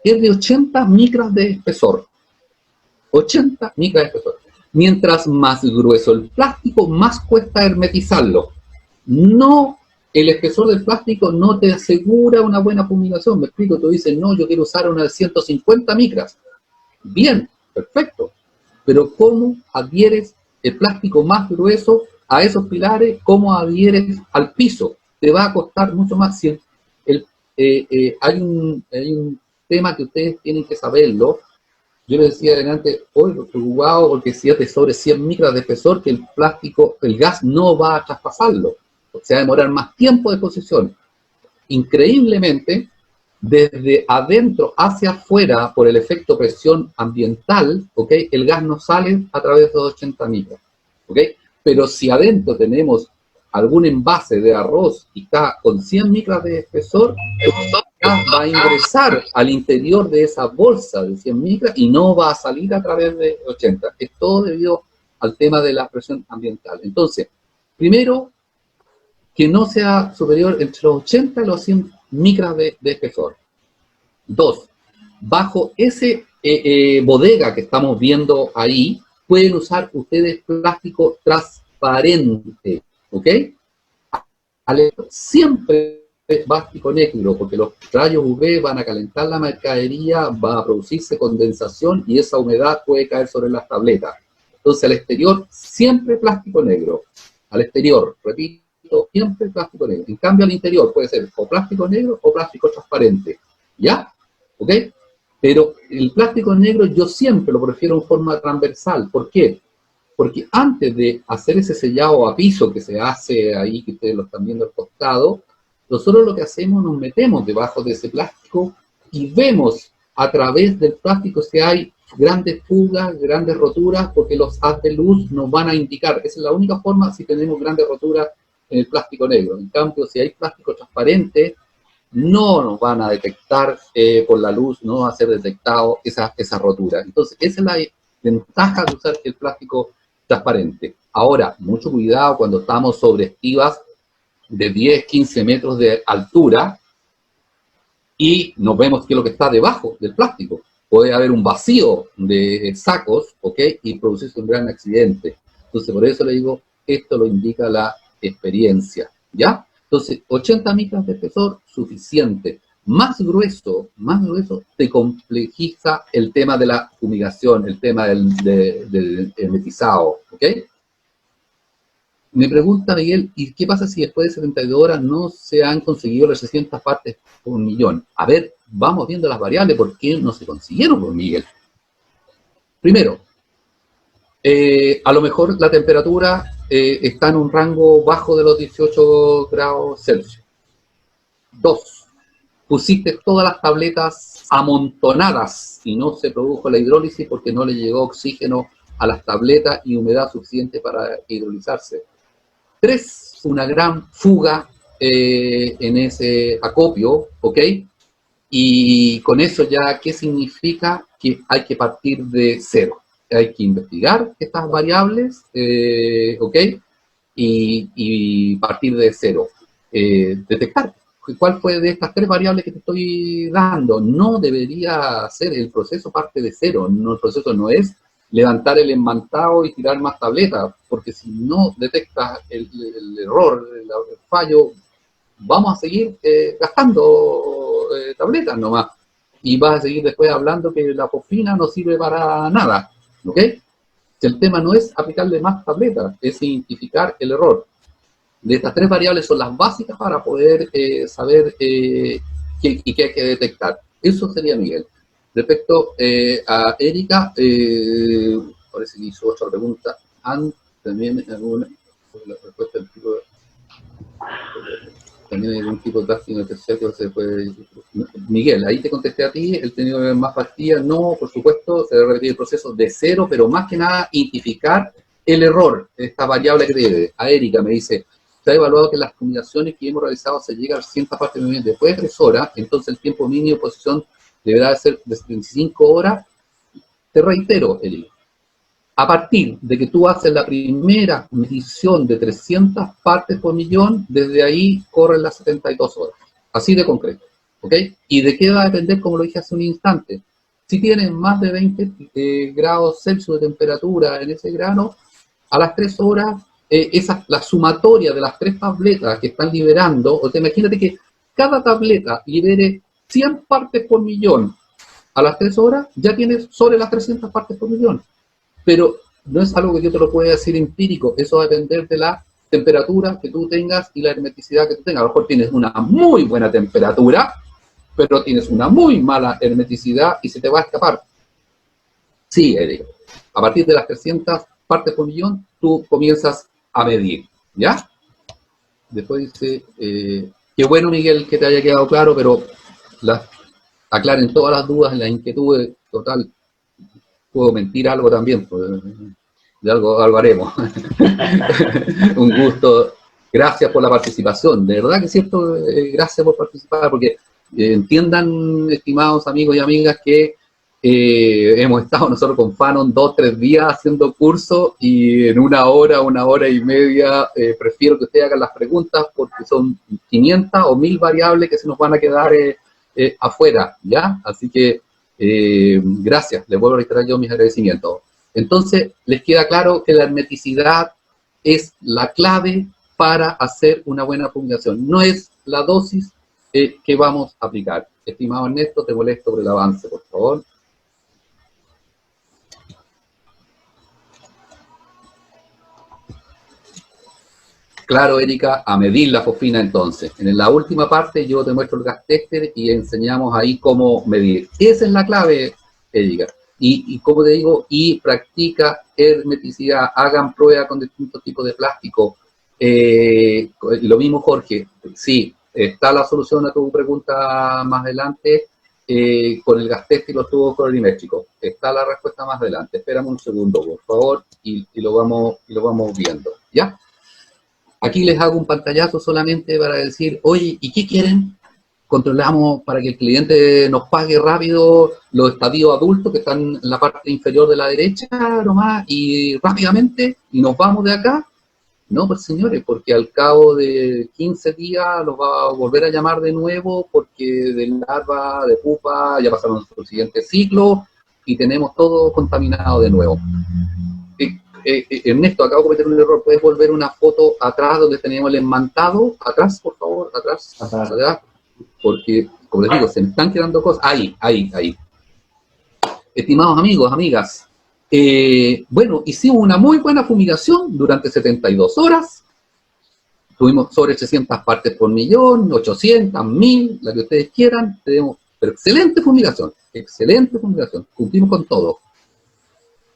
es de 80 micras de espesor. 80 micras de espesor. Mientras más grueso el plástico, más cuesta hermetizarlo. No, el espesor del plástico no te asegura una buena fumigación. Me explico, tú dices, no, yo quiero usar una de 150 micras. Bien, perfecto. Pero ¿cómo adhieres el plástico más grueso a esos pilares? ¿Cómo adhieres al piso? Te va a costar mucho más. Si hay un tema que ustedes tienen que saberlo. Yo les decía adelante, hoy preocupado porque si es de sobre 100 micras de espesor, que el plástico, el gas no va a traspasarlo. O sea, va a demorar más tiempo de exposición. Increíblemente, desde adentro hacia afuera, por el efecto presión ambiental, ¿ok? El gas no sale a través de 80 micras, ¿ok? Pero si adentro tenemos algún envase de arroz y está con 100 micras de espesor, el gas va a ingresar al interior de esa bolsa de 100 micras y no va a salir a través de 80. Es todo debido al tema de la presión ambiental. Entonces, primero, que no sea superior entre los 80 y los 100 micras de espesor. 2. Bajo ese bodega que estamos viendo ahí, pueden usar ustedes plástico transparente, ¿ok? Siempre plástico negro, porque los rayos UV van a calentar la mercadería, va a producirse condensación y esa humedad puede caer sobre las tabletas. Entonces, al exterior, siempre plástico negro. Al exterior, repito, siempre plástico negro. En cambio, al interior puede ser o plástico negro o plástico transparente. ¿Ya? ¿Ok? Pero el plástico negro yo siempre lo prefiero en forma transversal. ¿Por qué? Porque antes de hacer ese sellado a piso que se hace ahí, que ustedes lo están viendo al costado, nosotros lo que hacemos, nos metemos debajo de ese plástico y vemos a través del plástico si hay grandes fugas, grandes roturas, porque los haz de luz nos van a indicar. Esa es la única forma si tenemos grandes roturas en el plástico negro. En cambio, si hay plástico transparente, no nos van a detectar por la luz, no va a ser detectado esa rotura. Entonces, esa es la ventaja de usar el plástico transparente. Ahora, mucho cuidado cuando estamos sobre estivas de 10, 15 metros de altura y nos vemos qué es lo que está debajo del plástico. Puede haber un vacío de sacos, ¿ok? Y producirse un gran accidente. Entonces, por eso le digo, esto lo indica la experiencia, ¿ya? Entonces, 80 micras de espesor, suficiente. Más grueso, te complejiza el tema de la fumigación, el tema del hermetizado, ¿ok? Me pregunta Miguel, ¿y qué pasa si después de 72 horas no se han conseguido las 600 partes por millón? A ver, vamos viendo las variables, ¿por qué no se consiguieron, por Miguel? Primero, a lo mejor la temperatura está en un rango bajo de los 18 grados Celsius. 2. Pusiste todas las tabletas amontonadas y no se produjo la hidrólisis porque no le llegó oxígeno a las tabletas y humedad suficiente para hidrolizarse. 3. Una gran fuga en ese acopio, ¿ok? Y con eso ya, ¿qué significa? Que hay que partir de cero. Hay que investigar estas variables, ¿ok? Y partir de cero. Detectar cuál fue de estas 3 variables que te estoy dando. No debería ser, el proceso parte de cero. No, el proceso no es levantar el enmantado y tirar más tabletas, porque si no detectas el error, el fallo, vamos a seguir gastando tabletas nomás. Y vas a seguir después hablando que la fosfina no sirve para nada, ¿ok? Si el tema no es aplicarle más tabletas, es identificar el error. De estas 3 variables son las básicas para poder saber qué hay que detectar. Eso sería Miguel. Respecto a Erika, parece que hizo otra pregunta. También alguna la respuesta del tipo también hay algún tipo de plástico especial que se puede... Miguel, ahí te contesté a ti, el tenido más pastillas, no, por supuesto, se debe repetir el proceso de cero, pero más que nada identificar el error, esta variable que debe. A Erika me dice, se ha evaluado que las combinaciones que hemos realizado se llega a 100 partes de movimiento después de 3 horas, entonces el tiempo mínimo de posición deberá ser de 75 horas. Te reitero, Erika, a partir de que tú haces la primera medición de 300 partes por millón, desde ahí corren las 72 horas. Así de concreto. ¿Ok? ¿Y de qué va a depender, como lo dije hace un instante? Si tienes más de 20 grados Celsius de temperatura en ese grano, a las 3 horas, la sumatoria de las 3 tabletas que están liberando, o sea, imagínate que cada tableta libere 100 partes por millón a las 3 horas, ya tienes sobre las 300 partes por millón. Pero no es algo que yo te lo pueda decir empírico, eso va a depender de la temperatura que tú tengas y la hermeticidad que tú tengas. A lo mejor tienes una muy buena temperatura, pero tienes una muy mala hermeticidad y se te va a escapar. Sí, Erika. A partir de las 300 partes por millón, tú comienzas a medir, ¿ya? Después dice, qué bueno, Miguel, que te haya quedado claro, pero aclaren todas las dudas, las inquietudes, total. Puedo mentir algo también, pues, de algo haremos. Un gusto. Gracias por la participación. De verdad que es cierto, gracias por participar, porque entiendan, estimados amigos y amigas, que hemos estado nosotros con Fanon 2 o 3 días haciendo cursos y en una hora y media, prefiero que ustedes hagan las preguntas porque son 500 o 1000 variables que se nos van a quedar afuera, ¿ya? Así que gracias, les vuelvo a reiterar yo mis agradecimientos. Entonces, les queda claro que la hermeticidad es la clave para hacer una buena fumigación. No es la dosis que vamos a aplicar. Estimado Ernesto, te molesto por el avance, por favor. Claro, Erika, a medir la fosfina entonces. En la última parte yo te muestro el gas tester y enseñamos ahí cómo medir. Esa es la clave, Erika. Y como te digo, y practica hermeticidad, hagan pruebas con distintos tipos de plástico. Lo mismo, Jorge, sí, está la solución a tu pregunta más adelante con el gas test y los tubos colorimétricos. Está la respuesta más adelante. Espérame un segundo, por favor, y lo vamos viendo, ¿ya? Aquí les hago un pantallazo solamente para decir, oye, ¿y qué quieren? Controlamos para que el cliente nos pague rápido los estadios adultos que están en la parte inferior de la derecha nomás y rápidamente y nos vamos de acá. No, pues señores, porque al cabo de 15 días los va a volver a llamar de nuevo porque de larva, de pupa, ya pasaron nuestro siguiente ciclo y tenemos todo contaminado de nuevo. Ernesto, acabo de cometer un error. ¿Puedes volver una foto atrás donde teníamos el enmantado? Atrás, por favor, atrás. Porque, como les digo, se me están quedando cosas. Ahí. Estimados amigos, amigas, bueno, hicimos una muy buena fumigación durante 72 horas. Tuvimos sobre 800 partes por millón, 800, 1000, la que ustedes quieran. Tenemos, pero excelente fumigación. Cumplimos con todo.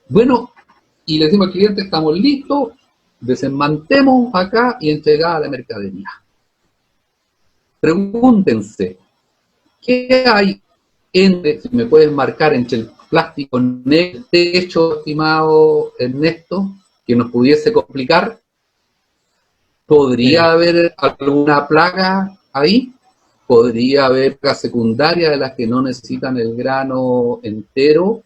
Bueno, y le decimos al cliente, estamos listos, desenmantemos acá y entregada a la mercadería. Pregúntense, ¿qué hay si me puedes marcar entre el plástico negro, techo, estimado Ernesto, que nos pudiese complicar? ¿Podría haber alguna plaga ahí? ¿Podría haber plagas secundarias de las que no necesitan el grano entero?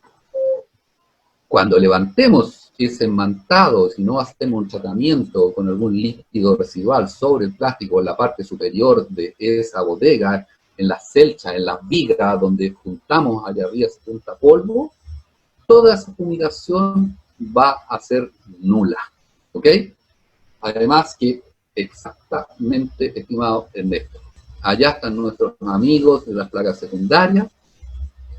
Cuando levantemos ese enmantado, si no hacemos un tratamiento con algún líquido residual sobre el plástico en la parte superior de esa bodega, en las celchas, en las vigas, donde juntamos allá arriba se junta polvo, toda esa fumigación va a ser nula, ¿ok? Además que, exactamente, estimado Ernesto, allá están nuestros amigos de las plagas secundarias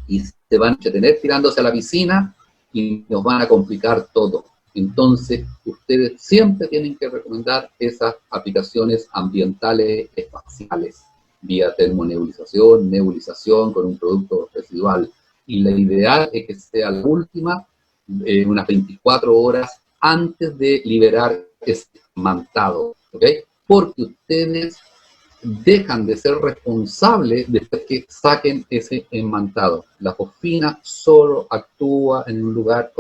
y se van a entretener tirándose a la piscina y nos van a complicar todo. Entonces, ustedes siempre tienen que recomendar esas aplicaciones ambientales espaciales, vía termonebulización, nebulización con un producto residual. Y la ideal es que sea la última, unas 24 horas antes de liberar ese mantado, ¿ok? Porque ustedes dejan de ser responsables después que saquen ese enmantado. La fosfina solo actúa en un lugar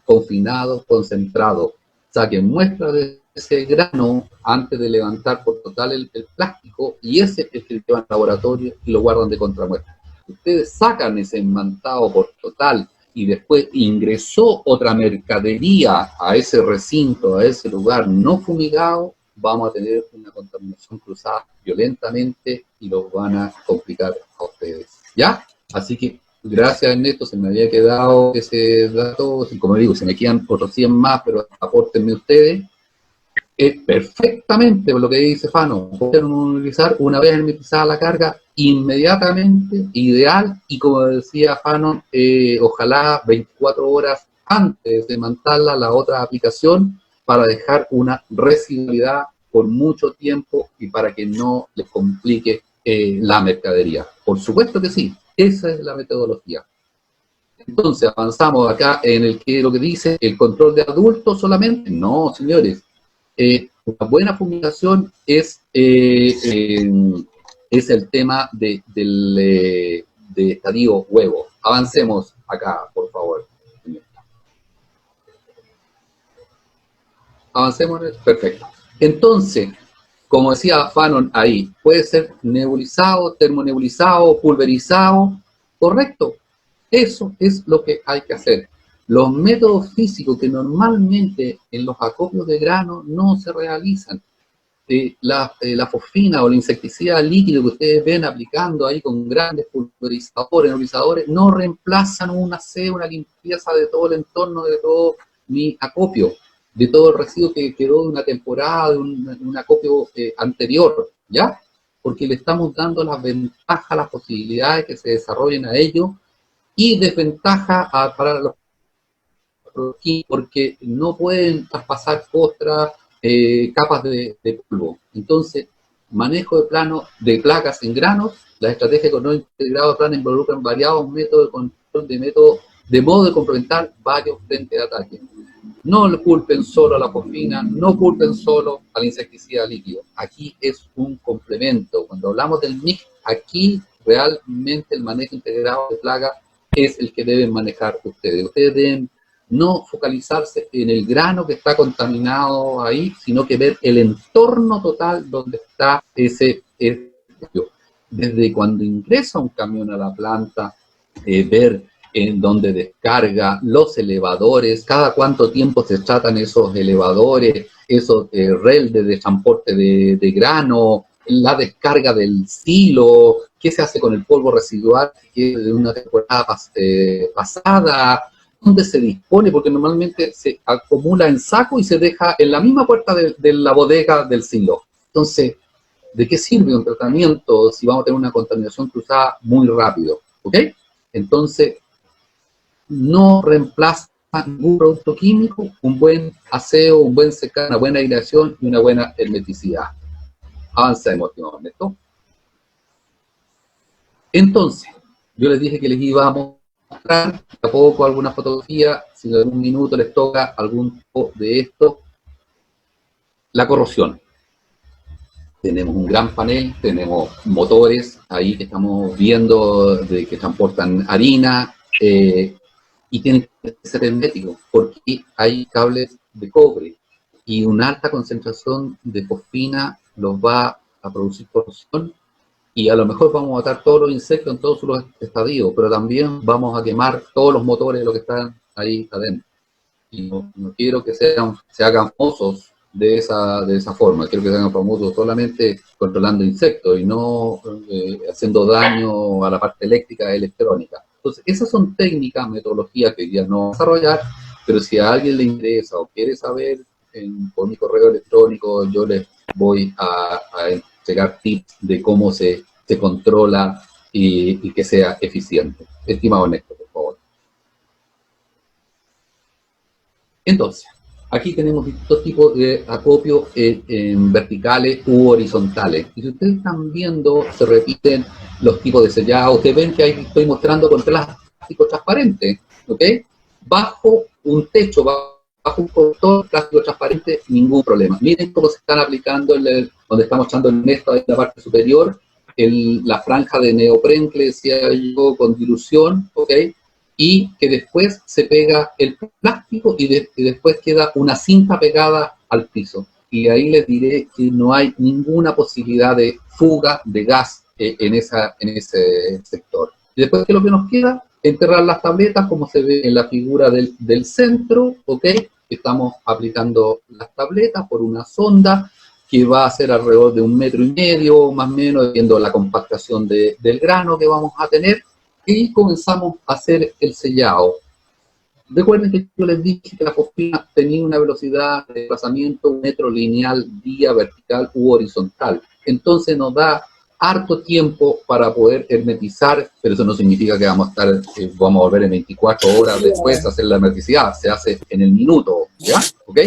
confinado, concentrado. Saquen muestra de ese grano antes de levantar por total el plástico y ese es el que llevan al laboratorio y lo guardan de contramuestra. Ustedes sacan ese enmantado por total y después ingresó otra mercadería a ese recinto, a ese lugar no fumigado, vamos a tener una contaminación cruzada violentamente y los van a complicar a ustedes. ¿Ya? Así que, gracias Ernesto, se me había quedado ese dato, como digo, se me quedan otros 100 más, pero apórtenme ustedes. Perfectamente lo que dice Fano, pueden utilizar una vez hermetizada la carga, inmediatamente, ideal, y como decía Fano, ojalá 24 horas antes de mandarla a la otra aplicación, para dejar una residualidad por mucho tiempo y para que no les complique la mercadería. Por supuesto que sí, esa es la metodología. Entonces avanzamos acá en lo que dice el control de adultos solamente. No, señores, una buena fumigación es el tema de estadio huevo. Avancemos acá, por favor. Avancemos, perfecto. Entonces, como decía Fanon ahí, puede ser nebulizado, termonebulizado, pulverizado, correcto. Eso es lo que hay que hacer. Los métodos físicos que normalmente en los acopios de grano no se realizan. La fosfina o el insecticida líquido que ustedes ven aplicando ahí con grandes pulverizadores, nebulizadores, no reemplazan un aseo, una limpieza de todo el entorno, de todo mi acopio, de todo el residuo que quedó de una temporada, de un acopio anterior, ¿ya? Porque le estamos dando las ventajas, las posibilidades que se desarrollen a ellos y desventaja para los porque no pueden traspasar costras, capas de polvo. Entonces, manejo de plano de placas en granos, las estrategias de control integrado de plano involucran variados métodos de control de modo de complementar varios frentes de ataque. No le culpen solo a la fosfina, no culpen solo al insecticida líquido. Aquí es un complemento. Cuando hablamos del mix, aquí realmente el manejo integrado de plagas es el que deben manejar ustedes. Ustedes deben no focalizarse en el grano que está contaminado ahí, sino que ver el entorno total donde está ese espacio. Desde cuando ingresa un camión a la planta, ver en donde descarga, los elevadores, cada cuánto tiempo se tratan esos elevadores, esos reldes de transporte de grano, la descarga del silo, qué se hace con el polvo residual de una temporada pasada, dónde se dispone, porque normalmente se acumula en saco y se deja en la misma puerta de la bodega del silo. Entonces, ¿de qué sirve un tratamiento si vamos a tener una contaminación cruzada muy rápido? ¿Ok? Entonces, no reemplaza ningún producto químico un buen aseo, un buen secado, una buena aireación y una buena hermeticidad. Avancemos, Ernesto. Entonces, yo les dije que les iba a mostrar a poco alguna fotografía, si en algún minuto les toca algún tipo de esto. La corrosión. Tenemos un gran panel, tenemos motores ahí que estamos viendo de que transportan harina, y tienen que ser herméticos porque hay cables de cobre y una alta concentración de fosfina los va a producir corrosión y a lo mejor vamos a matar todos los insectos en todos sus estadios, pero también vamos a quemar todos los motores de los que están ahí adentro. Y no quiero que se hagan famosos de esa forma, quiero que se hagan famosos solamente controlando insectos y no haciendo daño a la parte eléctrica y electrónica. Entonces, esas son técnicas, metodologías que ya no vamos a desarrollar, pero si a alguien le interesa o quiere saber, por mi correo electrónico yo les voy a entregar tips de cómo se controla y que sea eficiente. Estimado Néstor, por favor. Entonces, Aquí tenemos distintos tipos de acopio en verticales u horizontales. Y si ustedes están viendo, se repiten los tipos de sellado. Ustedes ven que ahí estoy mostrando con plástico transparente, ¿ok? Bajo un techo, bajo un contorno plástico transparente, ningún problema. Miren cómo se están aplicando, donde estamos echando el Ernesto en la parte superior, la franja de neopren que le decía yo con dilución, ¿ok? Y que después se pega el plástico y después queda una cinta pegada al piso. Y ahí les diré que no hay ninguna posibilidad de fuga de gas en ese sector. Y después, ¿qué es lo que nos queda? Enterrar las tabletas, como se ve en la figura del centro, ¿ok? Estamos aplicando las tabletas por una sonda que va a ser alrededor de 1,5 metros, más o menos, viendo la compactación del grano que vamos a tener, y comenzamos a hacer el sellado. Recuerden que yo les dije que la fosfina tenía una velocidad de desplazamiento 1 metro lineal, vía vertical u horizontal. Entonces nos da harto tiempo para poder hermetizar, pero eso no significa que vamos a volver en 24 horas después a hacer la hermeticidad, se hace en el minuto, ¿ya? ¿Ok?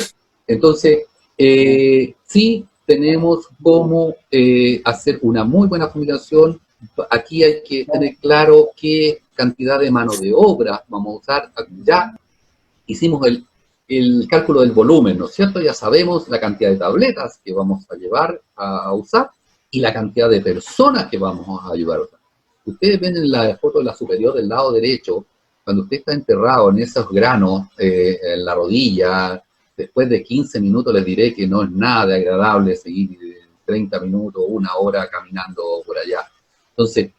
Entonces, sí tenemos cómo hacer una muy buena fumigación. Aquí hay que tener claro qué cantidad de mano de obra vamos a usar. Ya hicimos el cálculo del volumen, ¿no es cierto? Ya sabemos la cantidad de tabletas que vamos a llevar a usar y la cantidad de personas que vamos a ayudar a usar. Ustedes ven en la foto de la superior del lado derecho, cuando usted está enterrado en esos granos, en la rodilla, después de 15 minutos les diré que no es nada de agradable seguir 30 minutos, 1 hora caminando por allá. Entonces,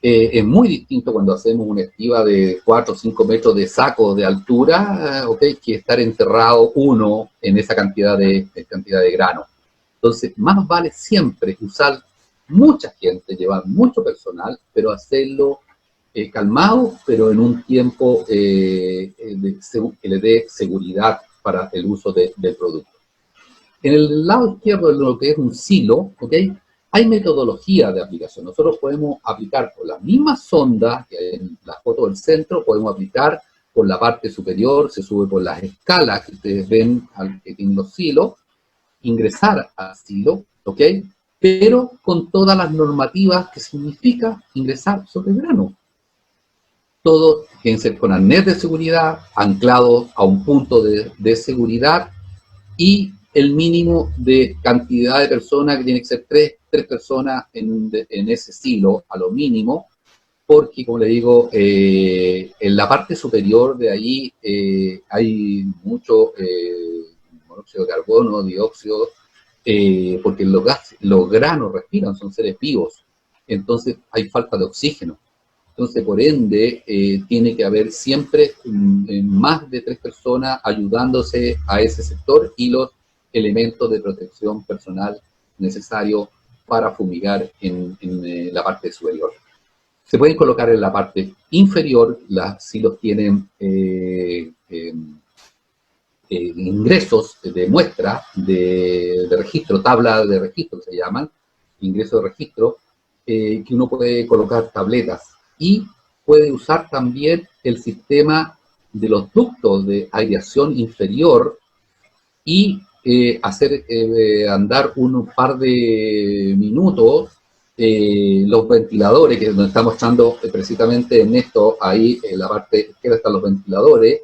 es muy distinto cuando hacemos una estiva de 4 o 5 metros de saco de altura, ¿okay? Que estar enterrado uno en esa cantidad de grano. Entonces, más vale siempre usar mucha gente, llevar mucho personal, pero hacerlo calmado, pero en un tiempo que le dé seguridad para el uso del producto. En el lado izquierdo de lo que es un silo, ¿ok? Hay metodología de aplicación. Nosotros podemos aplicar por la misma sonda, que hay en la foto del centro, podemos aplicar por la parte superior, se sube por las escalas que ustedes ven que tienen los silos, ingresar al silo, ¿ok? Pero con todas las normativas que significa ingresar sobre el grano. Todo tiene que ser con arnés de seguridad, anclado a un punto de seguridad y el mínimo de cantidad de personas, que tiene que ser tres personas en ese silo, a lo mínimo, porque, como le digo, en la parte superior de ahí hay mucho monóxido de carbono, dióxido, porque los granos respiran, son seres vivos, entonces hay falta de oxígeno. Entonces, por ende, tiene que haber siempre más de 3 personas ayudándose a ese sector y los elementos de protección personal necesarios para fumigar en la parte superior. Se pueden colocar en la parte inferior, los silos tienen ingresos de muestra, de registro, tabla de registro se llaman, ingresos de registro, que uno puede colocar tabletas. Y puede usar también el sistema de los ductos de aireación inferior y hacer andar un par de minutos los ventiladores, que nos está mostrando precisamente en esto, ahí en la parte izquierda están los ventiladores,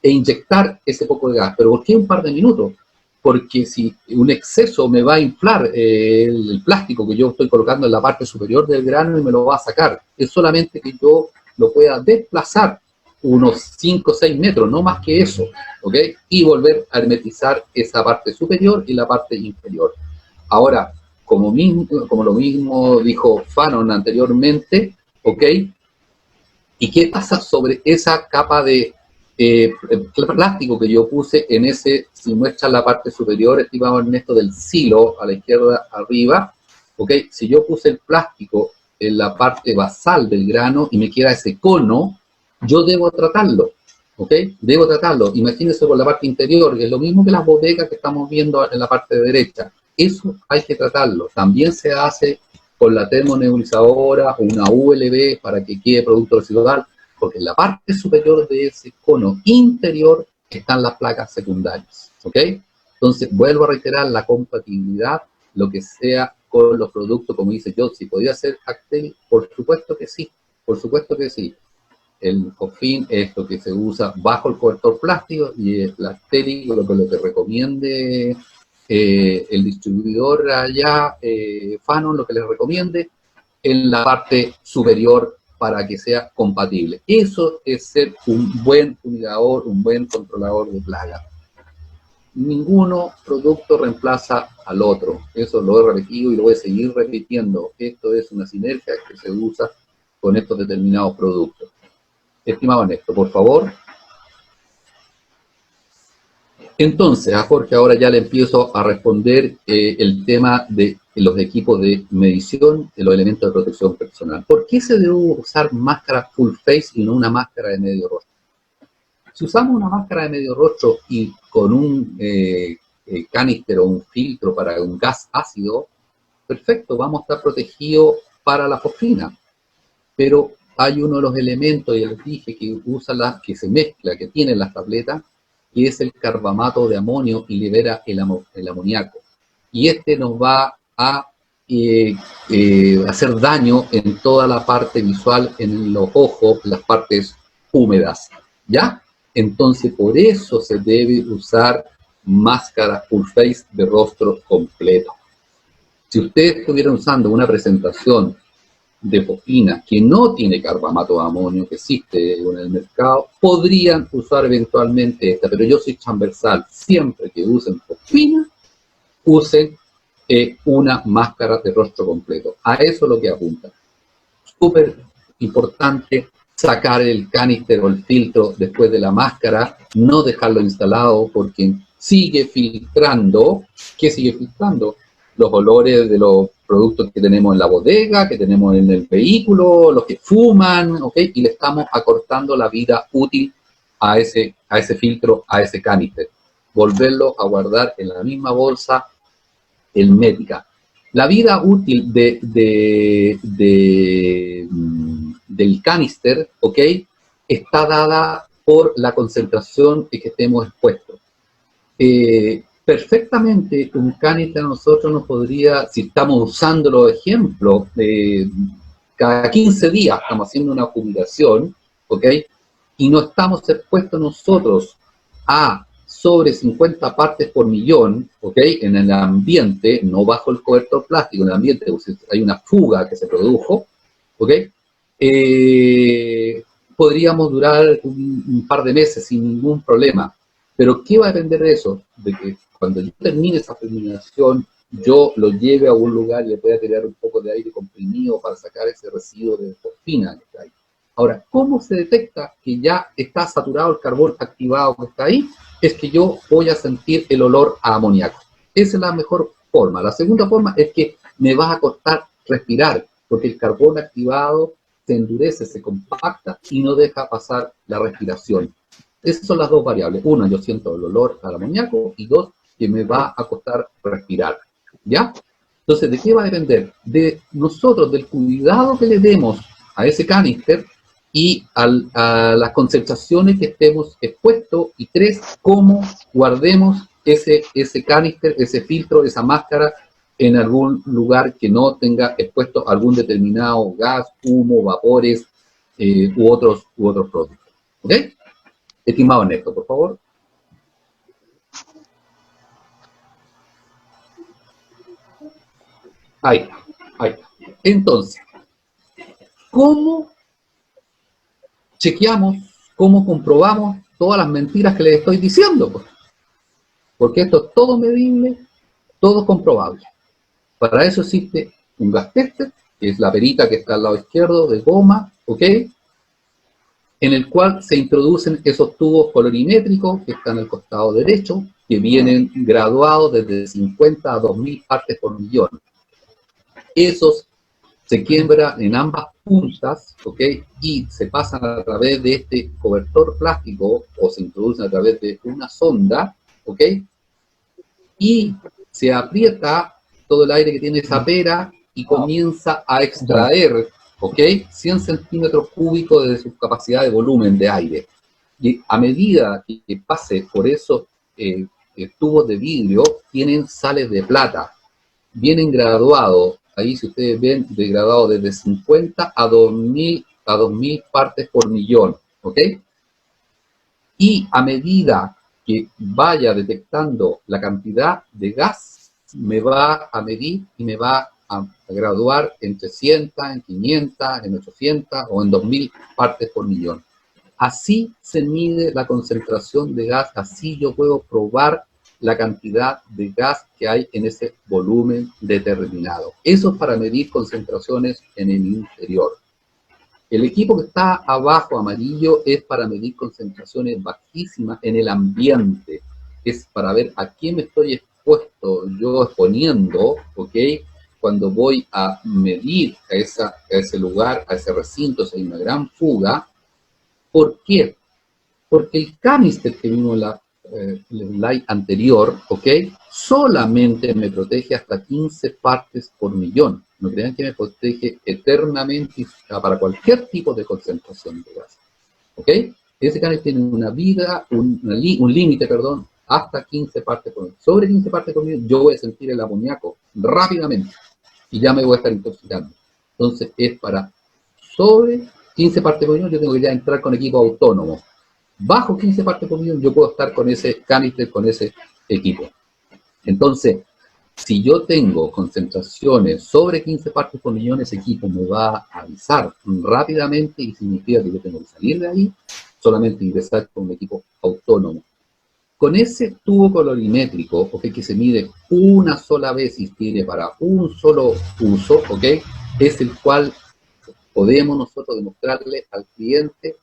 e inyectar ese poco de gas. ¿Pero por qué un par de minutos? Porque si un exceso me va a inflar el plástico que yo estoy colocando en la parte superior del grano y me lo va a sacar. Es solamente que yo lo pueda desplazar unos 5 o 6 metros, no más que eso, ¿ok? Y volver a hermetizar esa parte superior y la parte inferior. Ahora, como lo mismo dijo Fanon anteriormente, ¿ok? ¿Y qué pasa sobre esa capa de plástico que yo puse en ese, si muestra la parte superior, estimado Ernesto, del silo, a la izquierda arriba, ¿ok? Si yo puse el plástico en la parte basal del grano y me queda ese cono, yo debo tratarlo, ¿ok? Debo tratarlo. Imagínense por la parte interior, que es lo mismo que las bodegas que estamos viendo en la parte derecha. Eso hay que tratarlo. También se hace con la termonebulizadora o una ULB para que quede producto residual, porque en la parte superior de ese cono interior están las placas secundarias. ¿ok? Entonces, vuelvo a reiterar la compatibilidad, lo que sea con los productos, como dice yo, si podría ser Actel, por supuesto que sí, por supuesto que sí. El COFIN es lo que se usa bajo el cobertor plástico y el actélico lo que recomiende el distribuidor allá, Fanon, lo que les recomiende en la parte superior para que sea compatible. Eso es ser un buen fumigador, un buen controlador de plagas. Ninguno producto reemplaza al otro. Eso lo he repetido y lo voy a seguir repitiendo. Esto es una sinergia que se usa con estos determinados productos. Estimado Néstor, por favor. Entonces, a Jorge ahora ya le empiezo a responder el tema de los equipos de medición de los elementos de protección personal. ¿Por qué se debe usar máscara full face y no una máscara de medio rostro? Si usamos una máscara de medio rostro y con un canister o un filtro para un gas ácido, perfecto, vamos a estar protegidos para la fosfina. Pero hay uno de los elementos, ya les dije, que se mezcla, que tienen las tabletas, que es el carbamato de amonio y libera el amoníaco. Y este nos va a hacer daño en toda la parte visual, en los ojos, las partes húmedas, ¿ya? Entonces, por eso se debe usar máscara full face de rostro completo. Si ustedes estuvieran usando una presentación de fosfina que no tiene carbamato de amonio, que existe en el mercado, podrían usar eventualmente esta, pero yo soy transversal. Siempre que usen fosfina, usen una máscara de rostro completo. A eso es lo que apunta. Súper importante sacar el canister o el filtro después de la máscara, no dejarlo instalado porque sigue filtrando. ¿Qué sigue filtrando? Los olores de los productos que tenemos en la bodega, que tenemos en el vehículo, los que fuman, ¿ok? Y le estamos acortando la vida útil a ese filtro, a ese canister. Volverlo a guardar en la misma bolsa hermética. La vida útil del canister, ¿ok? Está dada por la concentración que estemos expuestos. Perfectamente un canister a nosotros nos podría, si estamos usando los ejemplos, cada 15 días estamos haciendo una fumigación, ¿ok? Y no estamos expuestos nosotros a sobre 50 partes por millón, ¿ok? En el ambiente, no bajo el cobertor plástico, en el ambiente hay una fuga que se produjo, ¿ok? Podríamos durar un par de meses sin ningún problema. Pero ¿qué va a depender de eso? De que cuando yo termine esa fumigación, yo lo lleve a un lugar y le pueda tirar un poco de aire comprimido para sacar ese residuo de fosfina que está ahí. Ahora, ¿cómo se detecta que ya está saturado el carbón activado que está ahí? Es que yo voy a sentir el olor a amoníaco. Esa es la mejor forma. La segunda forma es que me va a costar respirar, porque el carbón activado se endurece, se compacta y no deja pasar la respiración. Esas son las dos variables. Una, yo siento el olor al amoníaco, y dos, que me va a costar respirar. ¿Ya? Entonces, ¿de qué va a depender? De nosotros, del cuidado que le demos a ese canister y a las concentraciones que estemos expuestos. Y tres, cómo guardemos ese canister, ese filtro, esa máscara en algún lugar que no tenga expuesto algún determinado gas, humo, vapores u otros productos. ¿Ok? Estimado Néstor, por favor. Ahí está, ahí está. Entonces, ¿cómo chequeamos, cómo comprobamos todas las mentiras que les estoy diciendo? Porque esto es todo medible, todo comprobable. Para eso existe un gas tester, que es la perita que está al lado izquierdo de goma, ¿ok? En el cual se introducen esos tubos colorimétricos que están al costado derecho, que vienen graduados desde 50 a 2000 partes por millón. Esos se quiebran en ambas puntas, ¿ok? Y se pasan a través de este cobertor plástico o se introducen a través de una sonda, ¿ok? Y se aprieta todo el aire que tiene esa pera y comienza a extraer, ¿ok? 100 centímetros cúbicos de su capacidad de volumen de aire. Y a medida que pase por esos tubos de vidrio tienen sales de plata. Vienen graduados, ahí si ustedes ven, degradados desde 50 a 2000 partes por millón, ¿ok? Y a medida que vaya detectando la cantidad de gas, me va a medir y me va a graduar en 300, en 500, en 800 o en 2000 partes por millón. Así se mide la concentración de gas, así yo puedo probar la cantidad de gas que hay en ese volumen determinado. Eso es para medir concentraciones en el interior. El equipo que está abajo, amarillo, es para medir concentraciones bajísimas en el ambiente. Es para ver a qué me estoy expuesto, yo exponiendo, ¿ok? Cuando voy a medir a ese lugar, a ese recinto, si hay una gran fuga. ¿Por qué? Porque el canister que vimos en el slide anterior, ¿ok? Solamente me protege hasta 15 partes por millón. No crean que me protege eternamente para cualquier tipo de concentración de gas. ¿Ok? Ese canister tiene una vida, un límite, perdón, hasta 15 partes por millón. Sobre 15 partes por millón yo voy a sentir el amoníaco rápidamente y ya me voy a estar intoxicando. Entonces es para sobre 15 partes por millón, yo tengo que ya entrar con equipo autónomo. Bajo 15 partes por millón, yo puedo estar con ese canister, con ese equipo. Entonces, si yo tengo concentraciones sobre 15 partes por millón, ese equipo me va a avisar rápidamente y significa que yo tengo que salir de ahí, solamente ingresar con un equipo autónomo. Con ese tubo colorimétrico, ¿okay? Que se mide una sola vez y tiene para un solo uso, ¿okay? Es el cual podemos nosotros demostrarle al cliente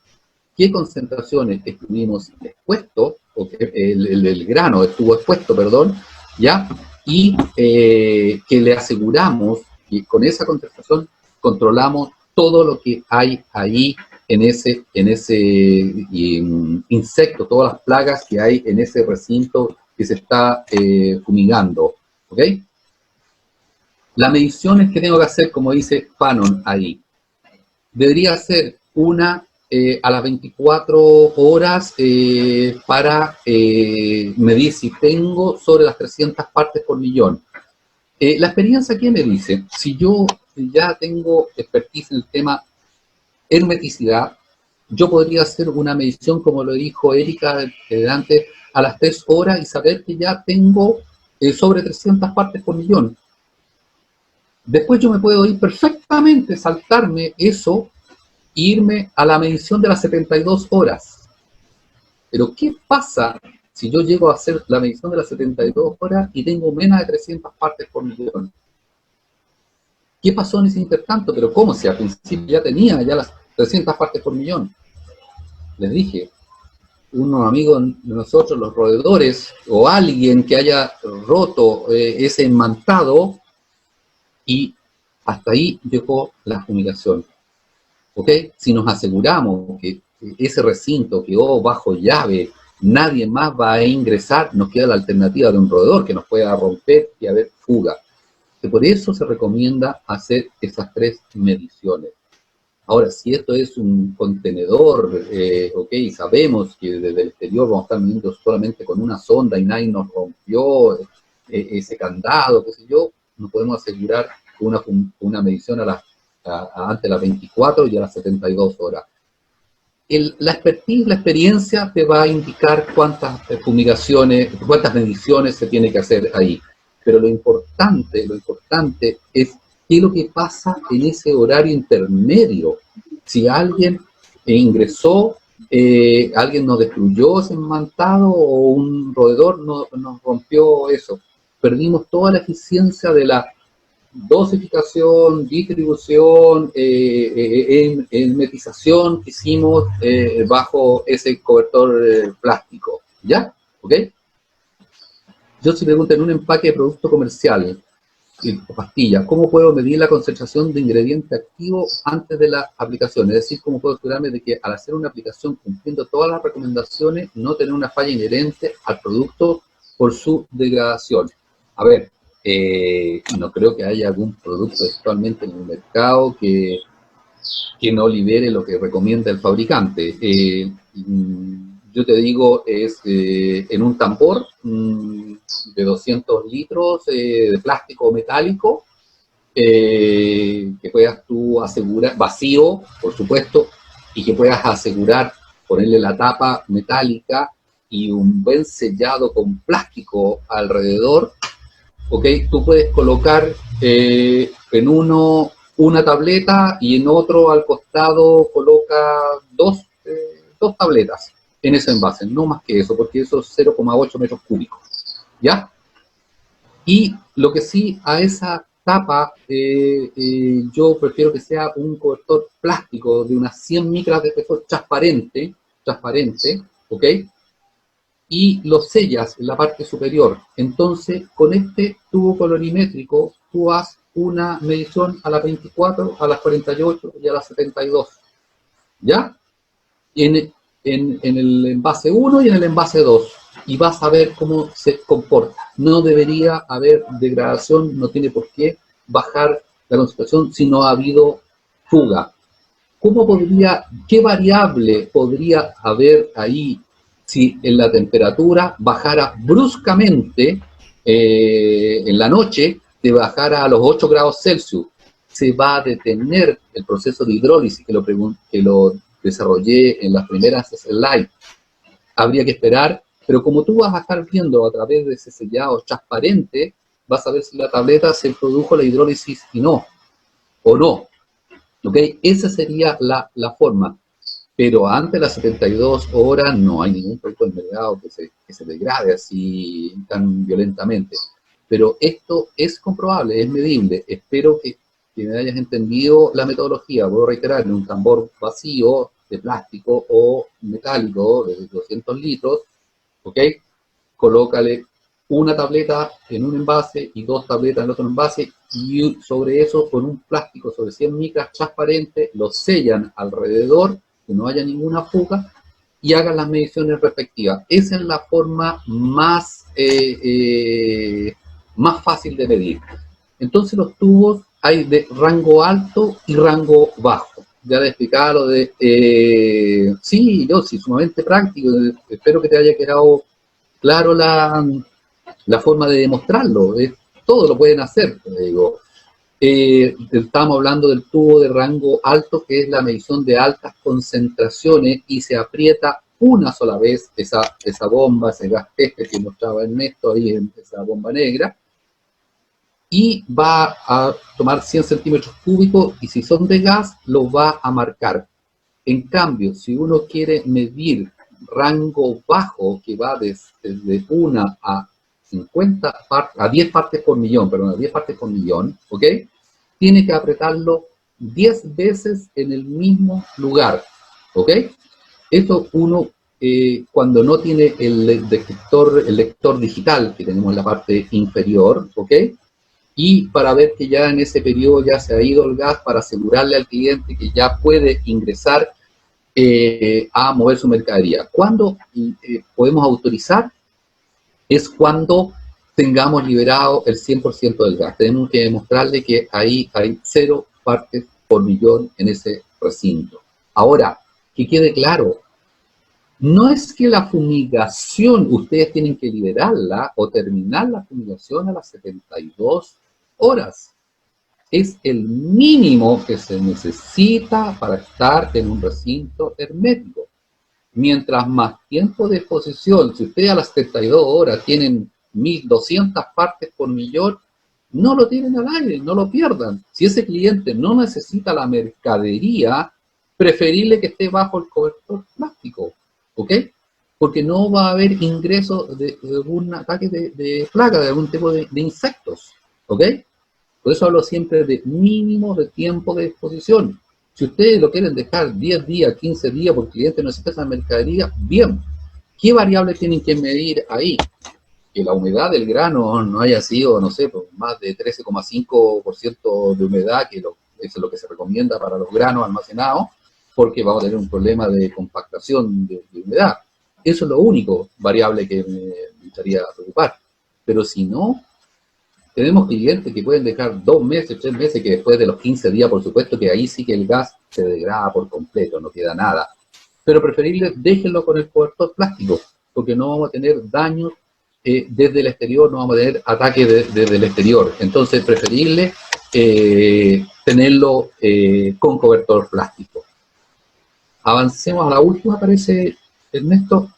qué concentraciones estuvimos expuestos, o el grano estuvo expuesto, perdón, ¿ya? Y que le aseguramos que con esa concentración controlamos todo lo que hay ahí en ese insecto, todas las plagas que hay en ese recinto que se está fumigando, ¿ok? Las mediciones que tengo que hacer, como dice Fanon ahí, debería ser una a las 24 horas para medir si tengo sobre las 300 partes por millón. La experiencia, ¿qué me dice? Si yo ya tengo expertise en el tema hermeticidad, yo podría hacer una medición, como lo dijo Erika antes, a las 3 horas y saber que ya tengo sobre 300 partes por millón. Después yo me puedo ir perfectamente, saltarme eso, irme a la medición de las 72 horas. Pero ¿qué pasa si yo llego a hacer la medición de las 72 horas y tengo menos de 300 partes por millón? ¿Qué pasó en ese intertanto? Pero ¿cómo? Si al principio ya tenía ya las 300 partes por millón. Les dije, unos amigos de nosotros, los roedores, o alguien que haya roto ese enmantado, y hasta ahí llegó la fumigación. ¿Ok? Si nos aseguramos que ese recinto quedó bajo llave, nadie más va a ingresar, nos queda la alternativa de un roedor que nos pueda romper y haber fuga. Que por eso se recomienda hacer esas 3 mediciones. Ahora, si esto es un contenedor, ok, sabemos que desde el exterior vamos a estar midiendo solamente con una sonda y nadie nos rompió ese candado, qué sé yo, no podemos asegurar una medición antes de las 24 y a las 72 horas. La expertise, la experiencia te va a indicar cuántas fumigaciones, cuántas mediciones se tiene que hacer ahí. Pero lo importante es qué es lo que pasa en ese horario intermedio. Si alguien ingresó, alguien nos destruyó ese enmantado o un roedor nos rompió eso. Perdimos toda la eficiencia de la dosificación, distribución, hermetización que hicimos bajo ese cobertor plástico. ¿Ya? ¿Ok? Yo si pregunto en un empaque de producto comercial, pastilla, ¿cómo puedo medir la concentración de ingrediente activo antes de la aplicación? Es decir, ¿cómo puedo asegurarme de que al hacer una aplicación cumpliendo todas las recomendaciones, no tener una falla inherente al producto por su degradación? A ver, no creo que haya algún producto actualmente en el mercado que no libere lo que recomienda el fabricante. yo te digo, es en un tambor de 200 litros de plástico metálico, que puedas tú asegurar, vacío, por supuesto, y que puedas asegurar, ponerle la tapa metálica y un buen sellado con plástico alrededor, ¿ok? Tú puedes colocar en uno una tableta y en otro al costado coloca dos tabletas en ese envase, no más que eso, porque eso es 0,8 metros cúbicos, ¿ya? Y lo que sí, a esa tapa yo prefiero que sea un cobertor plástico de unas 100 micras de espesor transparente, ¿ok? Y lo sellas en la parte superior. Entonces, con este tubo colorimétrico, tú haces una medición a las 24, a las 48 y a las 72, ¿ya? En el envase 1 y en el envase 2, y vas a ver cómo se comporta. No debería haber degradación, no tiene por qué bajar la concentración si no ha habido fuga. ¿Qué variable podría haber ahí si en la temperatura bajara bruscamente en la noche, te bajara a los 8 grados Celsius? Se va a detener el proceso de hidrólisis que lo desarrollé en las primeras slides. Habría que esperar, pero como tú vas a estar viendo a través de ese sellado transparente, vas a ver si la tableta se produjo la hidrólisis y no, o no. ¿Ok? Esa sería la forma. Pero antes de las 72 horas no hay ningún producto del mercado que se degrade así tan violentamente. Pero esto es comprobable, es medible. Espero que me hayas entendido la metodología. Voy a reiterar, en un tambor vacío de plástico o metálico de 200 litros, ¿ok? Colócale una tableta en un envase y dos tabletas en otro envase, y sobre eso, con un plástico sobre 100 micras transparente, lo sellan alrededor, que no haya ninguna fuga, y hagan las mediciones respectivas. Esa es la forma más fácil de medir. Entonces los tubos hay de rango alto y rango bajo. Ya le explicaba lo de... sí, yo sí, sumamente práctico. Espero que te haya quedado claro la forma de demostrarlo. Todo lo pueden hacer, te digo. Estamos hablando del tubo de rango alto, que es la medición de altas concentraciones, y se aprieta una sola vez esa bomba, ese gas este que mostraba Ernesto ahí, en esa bomba negra, y va a tomar 100 centímetros cúbicos, y si son de gas, los va a marcar. En cambio, si uno quiere medir rango bajo, que va desde 1 a 50 a 10 partes por millón, perdón, a 10 partes por millón, ¿ok? Tiene que apretarlo 10 veces en el mismo lugar, ¿ok? Esto uno, cuando no tiene el lector digital que tenemos en la parte inferior, ¿ok? Y para ver que ya en ese periodo ya se ha ido el gas, para asegurarle al cliente que ya puede ingresar a mover su mercadería. ¿Cuándo podemos autorizar? Es cuando tengamos liberado el 100% del gas. Tenemos que demostrarle que ahí hay 0 partes por millón en ese recinto. Ahora, que quede claro, no es que la fumigación ustedes tienen que liberarla o terminar la fumigación a las 72 horas. Es el mínimo que se necesita para estar en un recinto hermético. Mientras más tiempo de exposición, si ustedes a las 72 horas tienen 1200 partes por millón, no lo tienen al aire, no lo pierdan. Si ese cliente no necesita la mercadería, preferible que esté bajo el cobertor plástico, ¿ok? Porque no va a haber ingreso de algún ataque de plaga, de algún tipo de insectos, ¿ok? Por eso hablo siempre de mínimo de tiempo de exposición. Si ustedes lo quieren dejar 10 días, 15 días, porque el cliente no necesita esa mercadería, bien. ¿Qué variables tienen que medir ahí? Que la humedad del grano no haya sido, no sé, pues, más de 13,5% de humedad, eso es lo que se recomienda para los granos almacenados, porque vamos a tener un problema de compactación de humedad. Eso es lo único variable que me gustaría preocupar. Pero si no, tenemos clientes que pueden dejar 2 meses, 3 meses, que después de los 15 días, por supuesto, que ahí sí que el gas se degrada por completo, no queda nada. pero preferible déjenlo con el cobertor plástico, porque no vamos a tener daños desde el exterior, no vamos a tener ataques desde el exterior. Entonces, preferible tenerlo con cobertor plástico. Avancemos a la última, parece, Ernesto.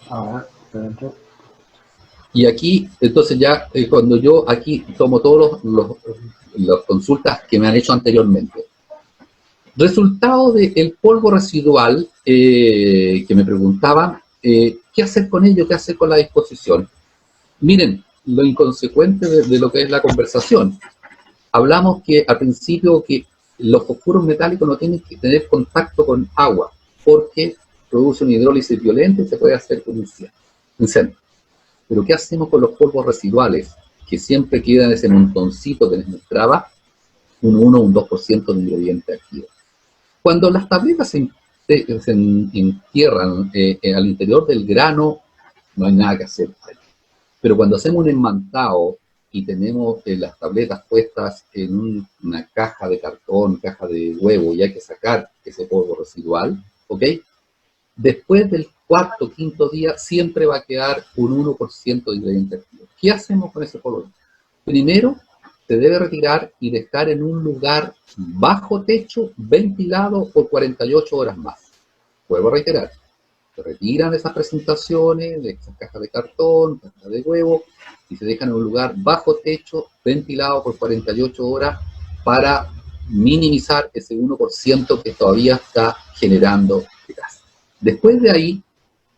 A ver, Y aquí, entonces ya, cuando yo aquí tomo todos las consultas que me han hecho anteriormente. Resultado del polvo residual que me preguntaban, ¿qué hacer con ello? ¿Qué hacer con la disposición? Miren, lo inconsecuente de lo que es la conversación. Hablamos que al principio que los fosfuros metálicos no tienen que tener contacto con agua, porque produce una hidrólisis violenta y se puede hacer un incendio. Pero ¿qué hacemos con los polvos residuales? Que siempre quedan en ese montoncito que les mostraba, un 1 o un 2% de ingrediente activo. Cuando las tabletas se entierran al interior del grano, no hay nada que hacer. Pero cuando hacemos un enmantado y tenemos las tabletas puestas en una caja de cartón, caja de huevo, y hay que sacar ese polvo residual, ¿ok? Después del cuarto o quinto día siempre va a quedar un 1% de ingrediente activo. ¿Qué hacemos con ese polvo? Primero, se debe retirar y dejar en un lugar bajo techo, ventilado por 48 horas más. Vuelvo a reiterar, se retiran esas presentaciones, de esas cajas de cartón, cajas de huevo, y se dejan en un lugar bajo techo, ventilado por 48 horas para minimizar ese 1% que todavía está generando gas. Después de ahí,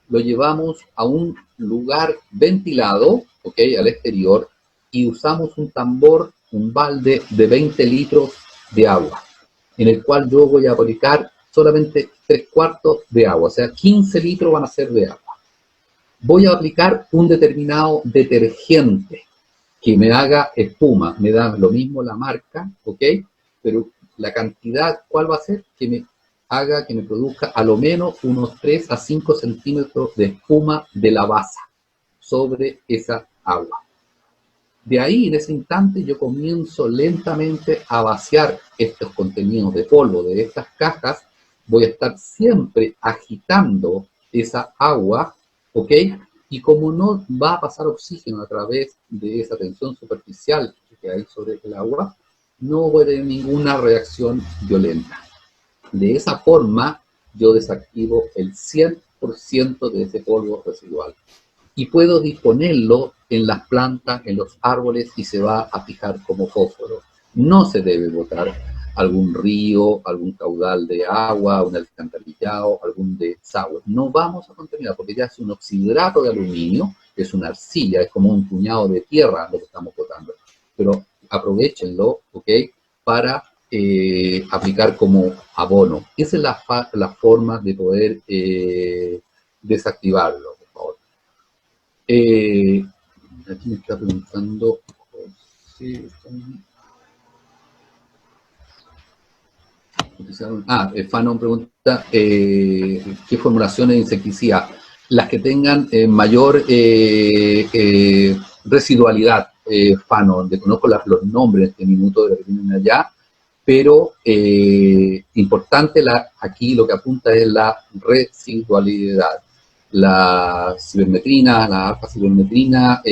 lo llevamos a un lugar ventilado, ¿ok?, al exterior, y usamos un tambor, un balde de 20 litros de agua, en el cual yo voy a aplicar solamente 3/4 de agua, o sea, 15 litros van a ser de agua. Voy a aplicar un determinado detergente que me haga espuma, me da lo mismo la marca, ¿ok? Pero la cantidad, ¿cuál va a ser? Que me haga, que me produzca a lo menos unos 3 a 5 centímetros de espuma de la base sobre esa agua. De ahí, en ese instante, yo comienzo lentamente a vaciar estos contenidos de polvo de estas cajas. Voy a estar siempre agitando esa agua, ¿ok? Y como no va a pasar oxígeno a través de esa tensión superficial que hay sobre el agua, no voy a tener ninguna reacción violenta. De esa forma, yo desactivo el 100% de ese polvo residual. Y puedo disponerlo en las plantas, en los árboles, y se va a fijar como fósforo. No se debe botar algún río, algún caudal de agua, un alcantarillado, algún desagüe. No vamos a contaminar, porque ya es un oxidrato de aluminio, es una arcilla, es como un puñado de tierra lo que estamos botando. Pero aprovechenlo, ¿ok?, para aplicar como abono. Esa es la forma de poder desactivarlo. Aquí me está preguntando Fanon pregunta ¿qué formulaciones de insecticida? Las que tengan mayor residualidad, Fanon, desconozco los nombres en este minuto de lo que tienen allá, pero importante aquí lo que apunta es la residualidad. La cibermetrina, la alfa-cibermetrina,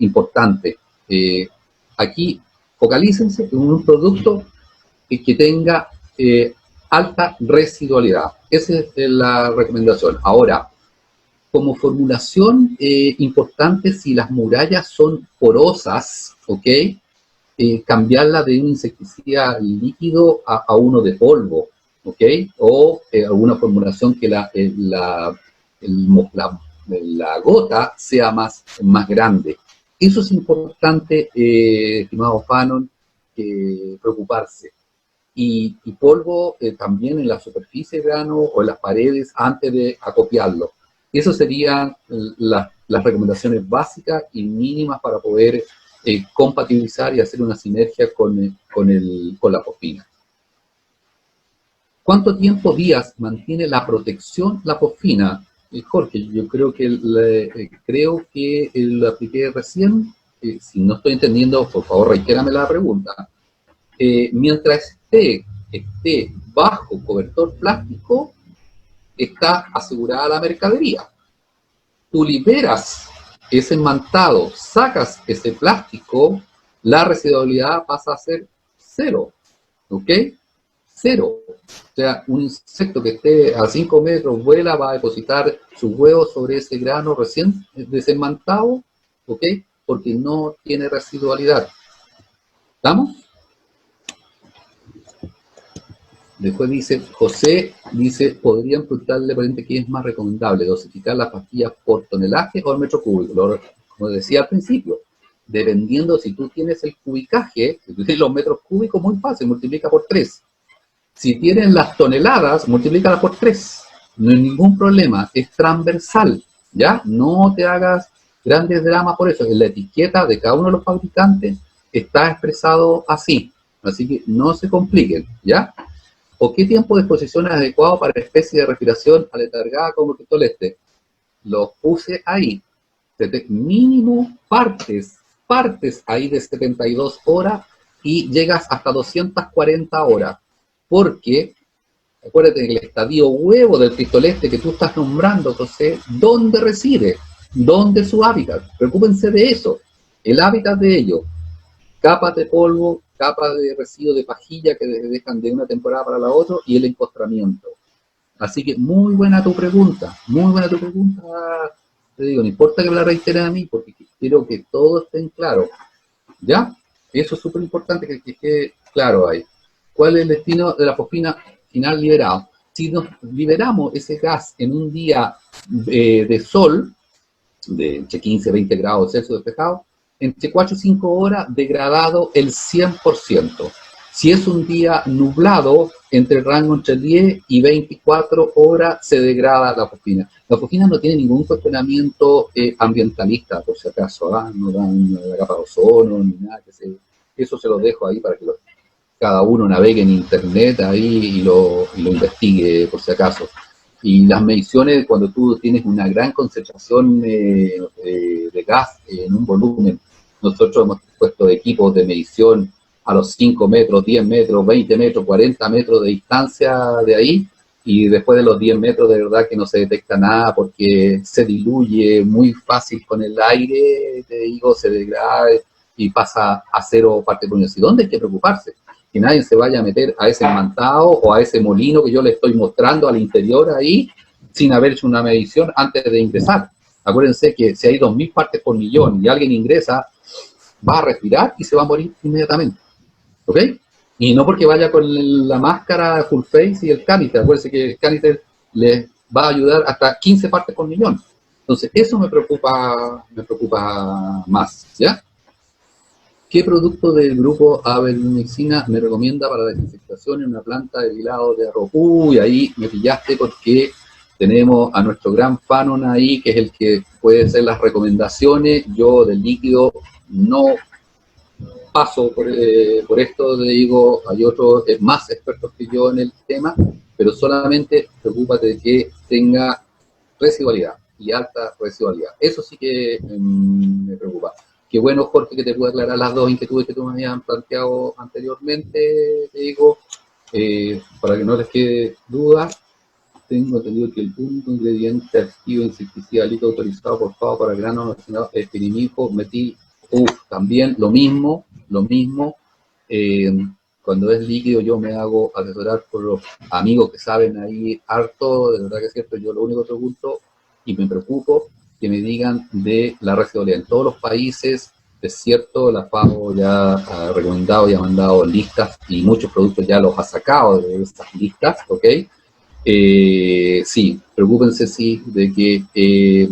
importante. Aquí focalícense en un producto que tenga alta residualidad. Esa es la recomendación. Ahora, como formulación importante, si las murallas son porosas, ¿ok?, cambiarla de un insecticida líquido a uno de polvo, ¿ok? O alguna formulación que la gota sea más grande. Eso es importante, estimado Fanon, preocuparse. Y polvo también en la superficie de grano o en las paredes antes de acopiarlo. Esas serían las recomendaciones básicas y mínimas para poder compatibilizar y hacer una sinergia con la fosfina. ¿Cuánto tiempo, días, mantiene la protección la fosfina? Jorge, yo creo que lo apliqué recién. Si no estoy entendiendo, por favor, reitérame la pregunta. Mientras esté bajo cobertor plástico, está asegurada la mercadería. Tú liberas ese enmantado, sacas ese plástico, la residualidad pasa a ser cero, ¿ok? Cero. O sea, un insecto que esté a 5 metros vuela, va a depositar sus huevos sobre ese grano recién desenmantado, ¿ok? Porque no tiene residualidad. ¿Estamos? Después dice, José, dice, ¿podrían preguntarle por ejemplo qué es más recomendable, dosificar las pastillas por tonelaje o el metro cúbico? Como decía al principio, dependiendo si tú tienes el cubicaje, si tú tienes los metros cúbicos, muy fácil, multiplica por 3. Si tienes las toneladas, multiplícalas por 3. No hay ningún problema, es transversal, ¿ya? No te hagas grandes dramas por eso. En la etiqueta de cada uno de los fabricantes está expresado así. Así que no se compliquen, ¿ya? ¿O qué tiempo de exposición es adecuado para especie de respiración aletargada como el cristoleste? Los puse ahí. Mínimo partes ahí de 72 horas y llegas hasta 240 horas. Porque, acuérdate del estadio huevo del cristoleste que tú estás nombrando, José, ¿dónde reside? ¿Dónde es su hábitat? Preocúpense de eso. El hábitat de ellos. Capas de polvo, capas de residuo de pajilla que dejan de una temporada para la otra y el encostramiento. Así que muy buena tu pregunta, te digo, no importa que me la reiteren a mí porque quiero que todo esté en claro, ¿ya? Eso es súper importante que quede claro ahí. ¿Cuál es el destino de la fosfina final liberado? Si nos liberamos ese gas en un día de sol, de entre 15 y 20 grados Celsius despejado, entre 4 y 5 horas degradado el 100%. Si es un día nublado, entre el rango entre 10 y 24 horas se degrada la fosfina. La fosfina no tiene ningún cuestionamiento ambientalista, por si acaso, no dan la capa de ozono, ni nada. Eso se lo dejo ahí para que cada uno navegue en internet ahí y lo investigue, por si acaso. Y las mediciones, cuando tú tienes una gran concentración de gas en un volumen, nosotros hemos puesto equipos de medición a los 5 metros, 10 metros, 20 metros, 40 metros de distancia de ahí, y después de los 10 metros de verdad que no se detecta nada porque se diluye muy fácil con el aire, te digo, se degrada y pasa a 0 partes por millón. ¿Y dónde hay que preocuparse? Que nadie se vaya a meter a ese enmantado o a ese molino que yo le estoy mostrando al interior ahí sin haber hecho una medición antes de ingresar. Acuérdense que si hay 2000 partes por millón y alguien ingresa, va a respirar y se va a morir inmediatamente. ¿Ok? Y no porque vaya con la máscara full face y el canister. Acuérdense que el canister les va a ayudar hasta 15 partes por millón. Entonces, eso me preocupa más, ¿ya? ¿Qué producto del grupo Abelimixina me recomienda para la desinfectación en una planta de hilado de arroz? Uy, ahí me pillaste porque tenemos a nuestro gran Fanon ahí, que es el que puede hacer las recomendaciones. Yo del líquido no paso por esto, te digo, hay otros más expertos que yo en el tema, pero solamente preocúpate de que tenga residualidad y alta residualidad. Eso sí que me preocupa. Qué bueno, Jorge, que te pude aclarar las dos inquietudes que tú me habías planteado anteriormente, te digo, para que no les quede duda. Tengo entendido que el único ingrediente activo insecticida líquido autorizado por FAO para granos es pirimifo, metil, también lo mismo, cuando es líquido yo me hago asesorar por los amigos que saben ahí harto, de verdad que es cierto, yo lo único que pregunto y me preocupo que me digan de la residualidad. En todos los países, es cierto, la FAO ya ha recomendado y ha mandado listas y muchos productos ya los ha sacado de estas listas, ¿ok? Sí, preocúpense sí de que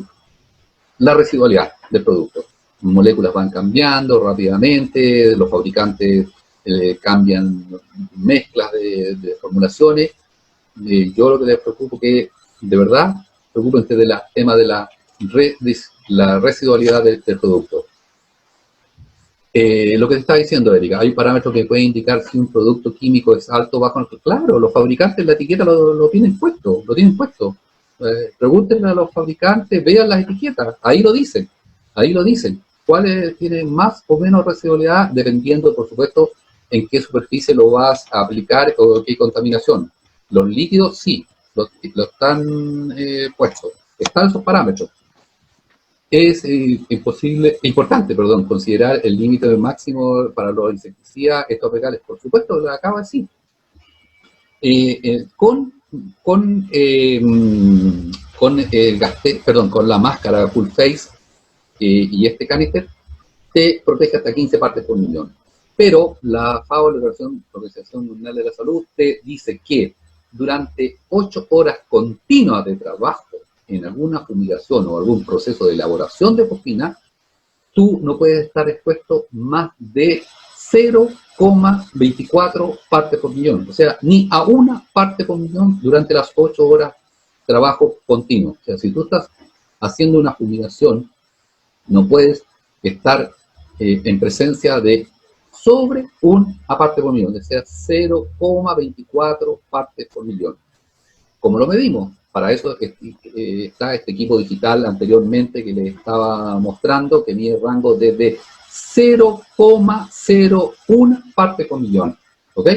la residualidad del producto. Moléculas van cambiando rápidamente, los fabricantes cambian mezclas de formulaciones. Yo lo que les preocupo que, de verdad, preocúpense del tema de la residualidad del producto. Lo que te estaba diciendo, Erika, hay parámetros que pueden indicar si un producto químico es alto o bajo. Claro, los fabricantes la etiqueta lo tienen puesto, pregúntenle a los fabricantes, vean las etiquetas, ahí lo dicen. ¿Cuáles tienen más o menos residualidad? Dependiendo, por supuesto, en qué superficie lo vas a aplicar o qué contaminación. Los líquidos sí, lo están puestos, están esos parámetros. Es importante considerar el límite máximo para los insecticidas estopegales. Por supuesto, lo acaba así. Con la máscara full face y este canister, te protege hasta 15 partes por millón. Pero la FAO, la Organización Mundial de la Salud, te dice que durante 8 horas continuas de trabajo en alguna fumigación o algún proceso de elaboración de fosfina, tú no puedes estar expuesto más de 0,24 partes por millón. O sea, ni a una parte por millón durante las 8 horas de trabajo continuo. O sea, si tú estás haciendo una fumigación, no puedes estar en presencia de sobre una parte por millón, o sea, 0,24 partes por millón. ¿Cómo lo medimos? Para eso está este equipo digital anteriormente que les estaba mostrando, que mide rango desde 0,01 parte por millón. ¿Ok?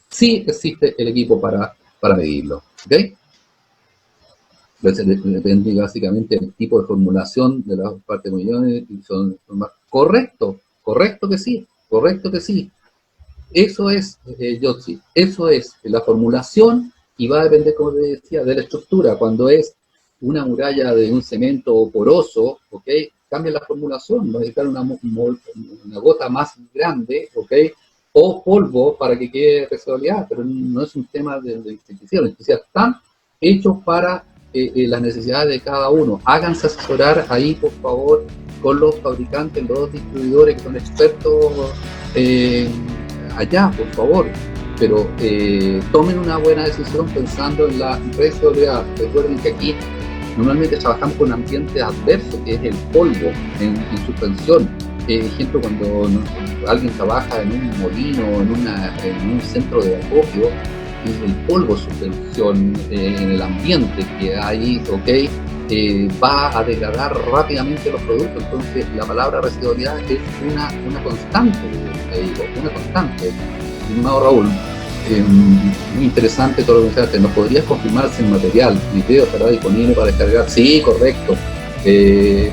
Sí existe el equipo para medirlo. ¿Ok? Depende básicamente del tipo de formulación de las partes por millón. Correcto que sí. Eso es, Yotzi, eso es la formulación. Y va a depender, como te decía, de la estructura. Cuando es una muralla de un cemento poroso, ¿ok? Cambia la formulación, va a necesitar una gota más grande, ¿ok? O polvo para que quede residualidad, pero no es un tema de insecticidas. Los insecticidas están hechos para las necesidades de cada uno. Háganse asesorar ahí, por favor, con los fabricantes, los distribuidores que son expertos allá, por favor. Pero tomen una buena decisión pensando en la residualidad. Recuerden que aquí normalmente trabajamos con un ambiente adverso, que es el polvo en suspensión. Ejemplo, cuando alguien trabaja en un molino, en un centro de acopio, el polvo suspensión en el ambiente que hay, va a degradar rápidamente los productos. Entonces, la palabra residualidad es una constante, una constante. Estimado Raúl, muy interesante todo lo que mencionaste. ¿Nos podrías confirmar si el material, video estará disponible para descargar? Sí, correcto. El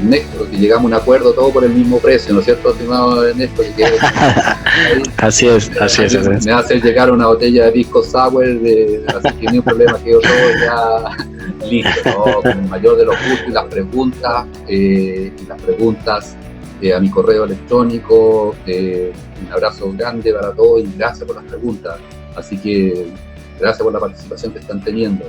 Néstor, que llegamos a un acuerdo todo por el mismo precio, ¿no es cierto, estimado Néstor? Así es. Me hace llegar una botella de pisco sour, así que ni un problema, quedó todo ya listo, ¿no? Con el mayor de los gustos y las preguntas a mi correo electrónico. Un abrazo grande para todos y gracias por las preguntas. Así que gracias por la participación que están teniendo.